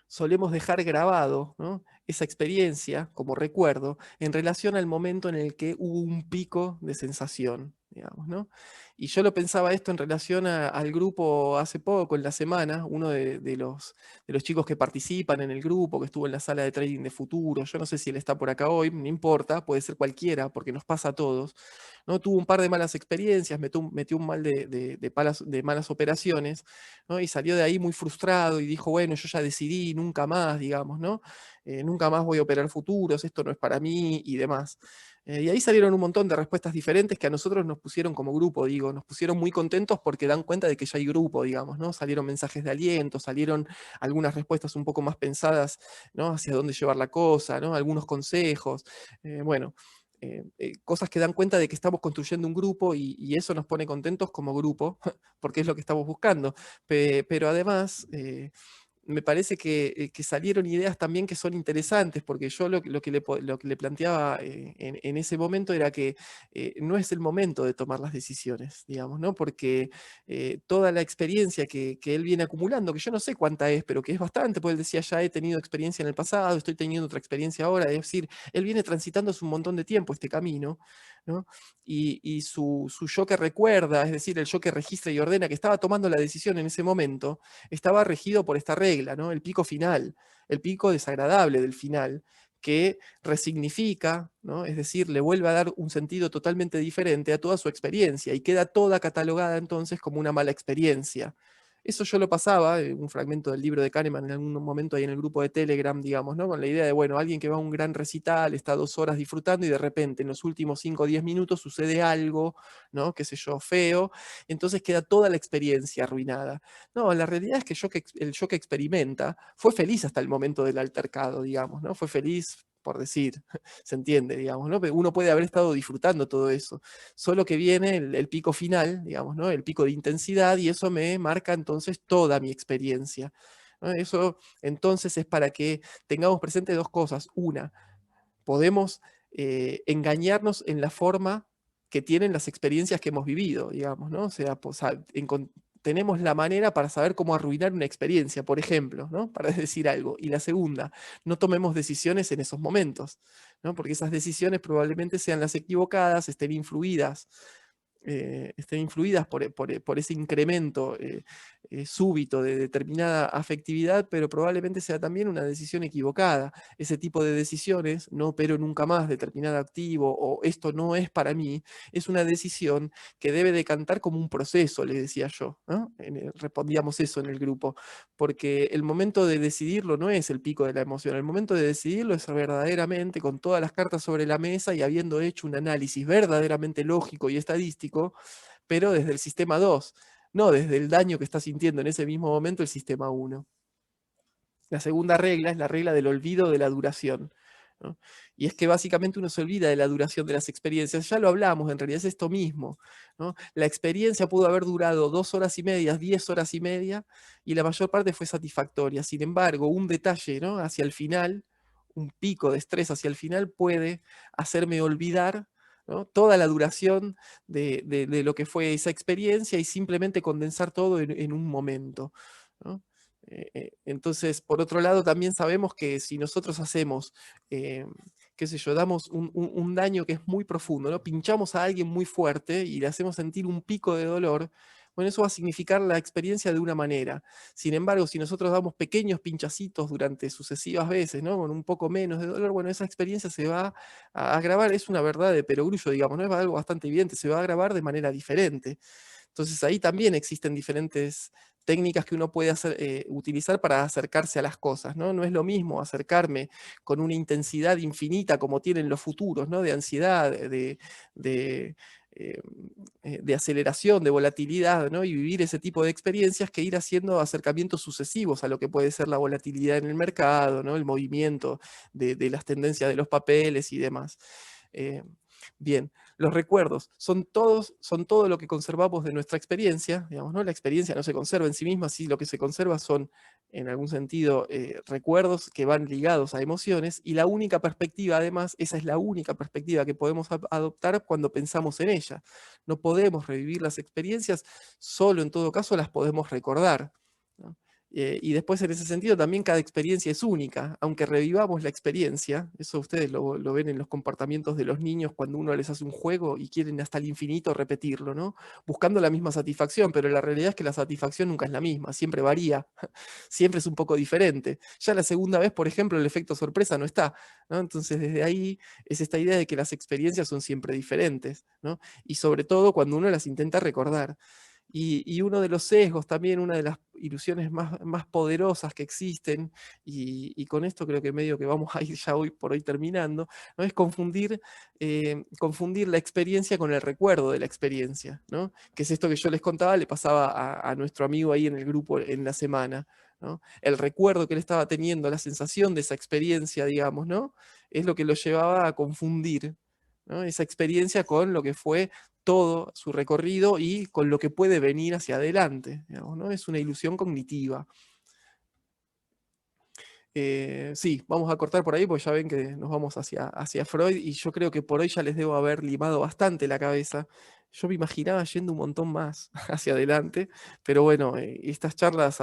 solemos dejar grabado, ¿no? Esa experiencia como recuerdo en relación al momento en el que hubo un pico de sensación, digamos, ¿no? Y yo lo pensaba esto en relación al grupo hace poco, en la semana, uno de los chicos que participan en el grupo, que estuvo en la sala de trading de futuro, yo no sé si él está por acá hoy, no importa, puede ser cualquiera, porque nos pasa a todos, ¿no? Tuvo un par de malas experiencias, metió un mal de malas operaciones, ¿no? Y salió de ahí muy frustrado y dijo, bueno, yo ya decidí, nunca más, digamos, ¿no? Nunca más voy a operar futuros, esto no es para mí y demás. Y ahí salieron un montón de respuestas diferentes que a nosotros nos pusieron como grupo, digo, nos pusieron muy contentos porque dan cuenta de que ya hay grupo, digamos, ¿no? Salieron mensajes de aliento, salieron algunas respuestas un poco más pensadas, ¿no? Hacia dónde llevar la cosa, ¿no? Algunos consejos, bueno. Cosas que dan cuenta de que estamos construyendo un grupo y eso nos pone contentos como grupo, porque es lo que estamos buscando. Pero además, me parece que salieron ideas también que son interesantes, porque yo lo que le planteaba en ese momento era que no es el momento de tomar las decisiones, digamos, ¿no? Porque toda la experiencia que él viene acumulando, que yo no sé cuánta es, pero que es bastante, pues él decía, ya he tenido experiencia en el pasado, estoy teniendo otra experiencia ahora, es decir, él viene transitando hace un montón de tiempo este camino, ¿no? Y su yo que recuerda, es decir, el yo que registra y ordena, que estaba tomando la decisión en ese momento, estaba regido por esta regla, ¿no? El pico final, el pico desagradable del final, que resignifica, ¿no? Es decir, le vuelve a dar un sentido totalmente diferente a toda su experiencia y queda toda catalogada entonces como una mala experiencia. Eso yo lo pasaba, un fragmento del libro de Kahneman en algún momento ahí en el grupo de Telegram, digamos, ¿no? Con la idea de, bueno, alguien que va a un gran recital, está 2 horas disfrutando y de repente en los últimos 5 o 10 minutos sucede algo, ¿no? Qué sé yo, feo, entonces queda toda la experiencia arruinada. No, la realidad es que el yo que experimenta fue feliz hasta el momento del altercado, digamos, ¿no? Fue feliz, por decir, se entiende, digamos, ¿no? Pero uno puede haber estado disfrutando todo eso, solo que viene el pico final, digamos, ¿no? El pico de intensidad y eso me marca entonces toda mi experiencia, ¿no? Eso entonces es para que tengamos presente dos cosas. Una, podemos engañarnos en la forma que tienen las experiencias que hemos vivido, digamos, ¿no? O sea, tenemos la manera para saber cómo arruinar una experiencia, por ejemplo, ¿no? Para decir algo. Y la segunda, no tomemos decisiones en esos momentos, ¿no? Porque esas decisiones probablemente sean las equivocadas, estén influidas por ese incremento súbito de determinada afectividad, pero probablemente sea también una decisión equivocada. Ese tipo de decisiones, no opero nunca más determinado activo o esto no es para mí, es una decisión que debe decantar como un proceso, le decía yo, ¿no? Respondíamos eso en el grupo, porque el momento de decidirlo no es el pico de la emoción, el momento de decidirlo es verdaderamente con todas las cartas sobre la mesa y habiendo hecho un análisis verdaderamente lógico y estadístico, pero desde el sistema 2, no desde el daño que está sintiendo en ese mismo momento el sistema 1. La segunda regla es la regla del olvido de la duración. ¿no? Y es que básicamente uno se olvida de la duración de las experiencias. Ya lo hablamos, en realidad es esto mismo, ¿no? La experiencia pudo haber durado 2 horas y media, 10 horas y media, y la mayor parte fue satisfactoria. Sin embargo, un detalle, ¿no? Hacia el final, un pico de estrés hacia el final puede hacerme olvidar, ¿no? Toda la duración de lo que fue esa experiencia y simplemente condensar todo en un momento, ¿no? Entonces, por otro lado, también sabemos que si nosotros hacemos, eh, qué sé yo, damos un daño que es muy profundo, ¿no? Pinchamos a alguien muy fuerte y le hacemos sentir un pico de dolor, bueno, eso va a significar la experiencia de una manera. Sin embargo, si nosotros damos pequeños pinchacitos durante sucesivas veces, ¿no? Con un poco menos de dolor, bueno, esa experiencia se va a agravar, es una verdad de perogrullo, digamos, ¿no? Es algo bastante evidente, se va a agravar de manera diferente. Entonces ahí también existen diferentes técnicas que uno puede utilizar para acercarse a las cosas, ¿no? No es lo mismo acercarme con una intensidad infinita como tienen los futuros, ¿no? De ansiedad, de, eh, de aceleración, de volatilidad, ¿no? Y vivir ese tipo de experiencias que ir haciendo acercamientos sucesivos a lo que puede ser la volatilidad en el mercado, ¿no? El movimiento de las tendencias de los papeles y demás. Eh, Bien, los recuerdos son todo lo que conservamos de nuestra experiencia, digamos, ¿no? La experiencia no se conserva en sí misma, sí, lo que se conserva son, en algún sentido, recuerdos que van ligados a emociones, y la única perspectiva, además, esa es la única perspectiva que podemos adoptar cuando pensamos en ella. No podemos revivir las experiencias, solo en todo caso las podemos recordar, ¿no? Y después en ese sentido también cada experiencia es única, aunque revivamos la experiencia, eso ustedes lo ven en los comportamientos de los niños cuando uno les hace un juego y quieren hasta el infinito repetirlo, ¿no? Buscando la misma satisfacción, pero la realidad es que la satisfacción nunca es la misma, siempre varía, siempre es un poco diferente. Ya la segunda vez, por ejemplo, el efecto sorpresa no está, ¿no? Entonces desde ahí es esta idea de que las experiencias son siempre diferentes, ¿no? Y sobre todo cuando uno las intenta recordar. Y uno de los sesgos también, una de las ilusiones más poderosas que existen, y con esto creo que medio que vamos a ir ya hoy por hoy terminando, ¿no? Es confundir la experiencia con el recuerdo de la experiencia, ¿no? Que es esto que yo les contaba, le pasaba a nuestro amigo ahí en el grupo en la semana, ¿no? El recuerdo que él estaba teniendo, la sensación de esa experiencia, digamos, ¿no? Es lo que lo llevaba a confundir, ¿no? Esa experiencia con lo que fue todo su recorrido y con lo que puede venir hacia adelante, digamos, ¿no? Es una ilusión cognitiva. Sí, vamos a cortar por ahí porque ya ven que nos vamos hacia Freud, y yo creo que por hoy ya les debo haber limado bastante la cabeza. Yo me imaginaba yendo un montón más hacia adelante, pero bueno, estas charlas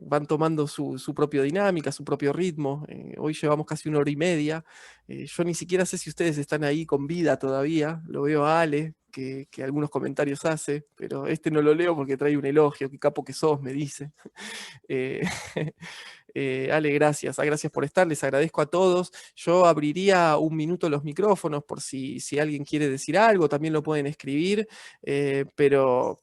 van tomando su propia dinámica, su propio ritmo. Hoy llevamos casi 1 hora y media. Yo ni siquiera sé si ustedes están ahí con vida todavía. Lo veo a Ale, que algunos comentarios hace, pero este no lo leo porque trae un elogio. Qué capo que sos, me dice. Eh, Ale, gracias. Gracias por estar. Les agradezco a todos. Yo abriría un minuto los micrófonos por si alguien quiere decir algo, también lo pueden escribir, pero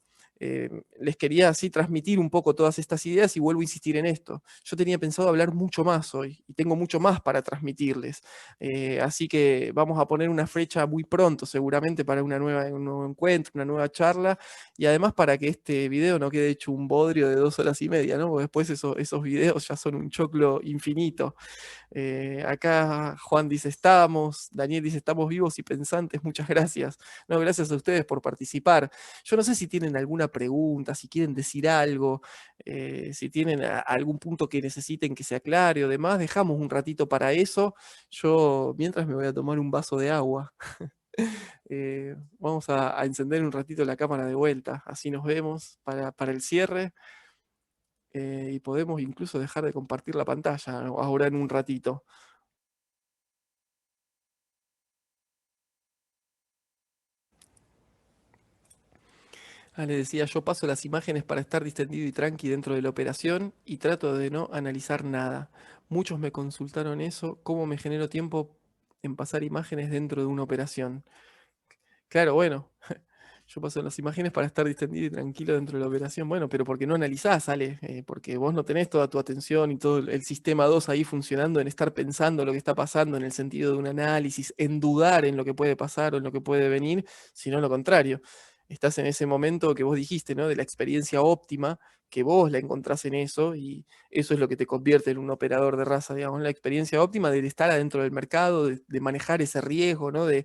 les quería así transmitir un poco todas estas ideas y vuelvo a insistir en esto. Yo tenía pensado hablar mucho más hoy y tengo mucho más para transmitirles. Así que vamos a poner una fecha muy pronto, seguramente, para un nuevo encuentro, una nueva charla, y además para que este video no quede hecho un bodrio de 2 horas y media, ¿no? Porque después esos videos ya son un choclo infinito. Acá Juan dice, Daniel dice, estamos vivos y pensantes, muchas gracias. No, gracias a ustedes por participar. Yo no sé si tienen alguna pregunta, si quieren decir algo, si tienen algún punto que necesiten que se aclare o demás, dejamos un ratito para eso. Yo mientras me voy a tomar un vaso de agua. Vamos a encender un ratito la cámara de vuelta, así nos vemos para el cierre, y podemos incluso dejar de compartir la pantalla ahora en un ratito. Le decía, yo paso las imágenes para estar distendido y tranqui dentro de la operación y trato de no analizar nada. Muchos me consultaron eso, cómo me genero tiempo en pasar imágenes dentro de una operación. Claro, bueno, yo paso las imágenes para estar distendido y tranquilo dentro de la operación. Bueno, pero porque no analizás, Ale, porque vos no tenés toda tu atención y todo el sistema 2 ahí funcionando en estar pensando lo que está pasando en el sentido de un análisis, en dudar en lo que puede pasar o en lo que puede venir, sino lo contrario. estás en ese momento que vos dijiste, ¿no? De la experiencia óptima, que vos la encontrás en eso, y eso es lo que te convierte en un operador de raza, digamos, la experiencia óptima de estar adentro del mercado, de manejar ese riesgo, ¿no? De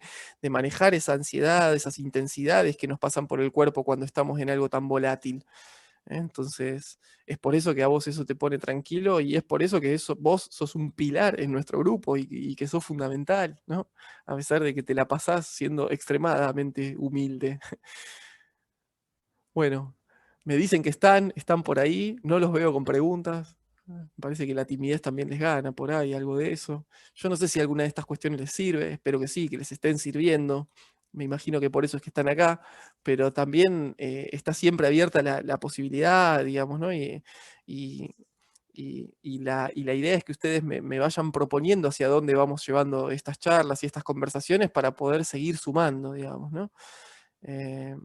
manejar esa ansiedad, esas intensidades que nos pasan por el cuerpo cuando estamos en algo tan volátil. Entonces, es por eso que a vos eso te pone tranquilo y es por eso que vos sos un pilar en nuestro grupo y que sos fundamental, ¿no? A pesar de que te la pasás siendo extremadamente humilde. Bueno, me dicen que están por ahí, no los veo con preguntas. Me parece que la timidez también les gana por ahí, algo de eso. Yo no sé si alguna de estas cuestiones les sirve, espero que sí, que les estén sirviendo. Me imagino que por eso es que están acá, pero también está siempre abierta la posibilidad, digamos, ¿no? Y- y la idea es que ustedes me vayan proponiendo hacia dónde vamos llevando estas charlas y estas conversaciones para poder seguir sumando, digamos, ¿no? Em,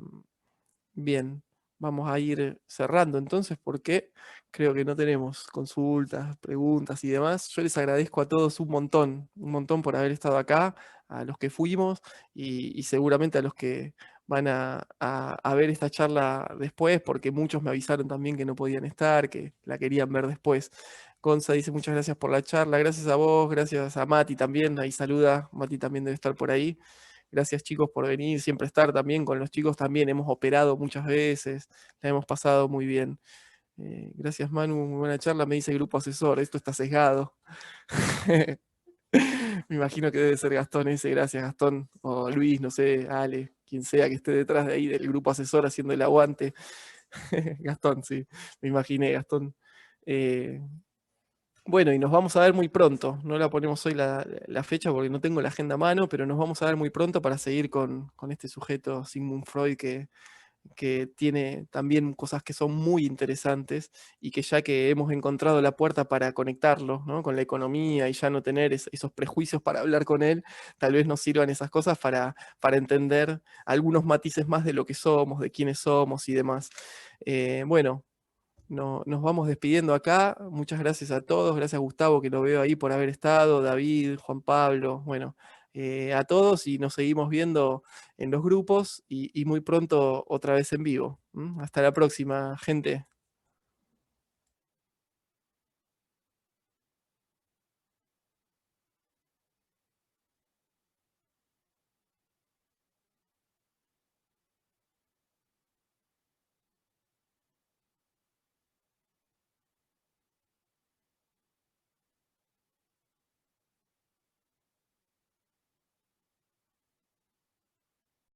Bien, vamos a ir cerrando entonces porque creo que no tenemos consultas, preguntas y demás. Yo les agradezco a todos un montón por haber estado acá, a los que fuimos y seguramente a los que van a ver esta charla después, porque muchos me avisaron también que no podían estar, que la querían ver después. Gonza dice muchas gracias por la charla, gracias a vos, gracias a Mati también, ahí saluda, Mati también debe estar por ahí. Gracias chicos por venir, siempre estar también con los chicos también. Hemos operado muchas veces, la hemos pasado muy bien. Gracias Manu, muy buena charla, me dice el grupo asesor, esto está sesgado. Me imagino que debe ser Gastón ese, gracias Gastón, o Luis, no sé, Ale, quien sea que esté detrás de ahí del grupo asesor haciendo el aguante. Gastón, sí, me imaginé, Gastón. Eh, bueno, y nos vamos a ver muy pronto. No la ponemos hoy la fecha porque no tengo la agenda a mano, pero nos vamos a ver muy pronto para seguir con este sujeto, Sigmund Freud, que tiene también cosas que son muy interesantes y que ya que hemos encontrado la puerta para conectarlo, ¿no? Con la economía y ya no tener esos prejuicios para hablar con él, tal vez nos sirvan esas cosas para entender algunos matices más de lo que somos, de quiénes somos y demás. Bueno, nos vamos despidiendo acá. Muchas gracias a todos. Gracias Gustavo, que lo veo ahí por haber estado. David, Juan Pablo, bueno, a todos y nos seguimos viendo en los grupos y muy pronto otra vez en vivo. ¿M? Hasta la próxima, gente.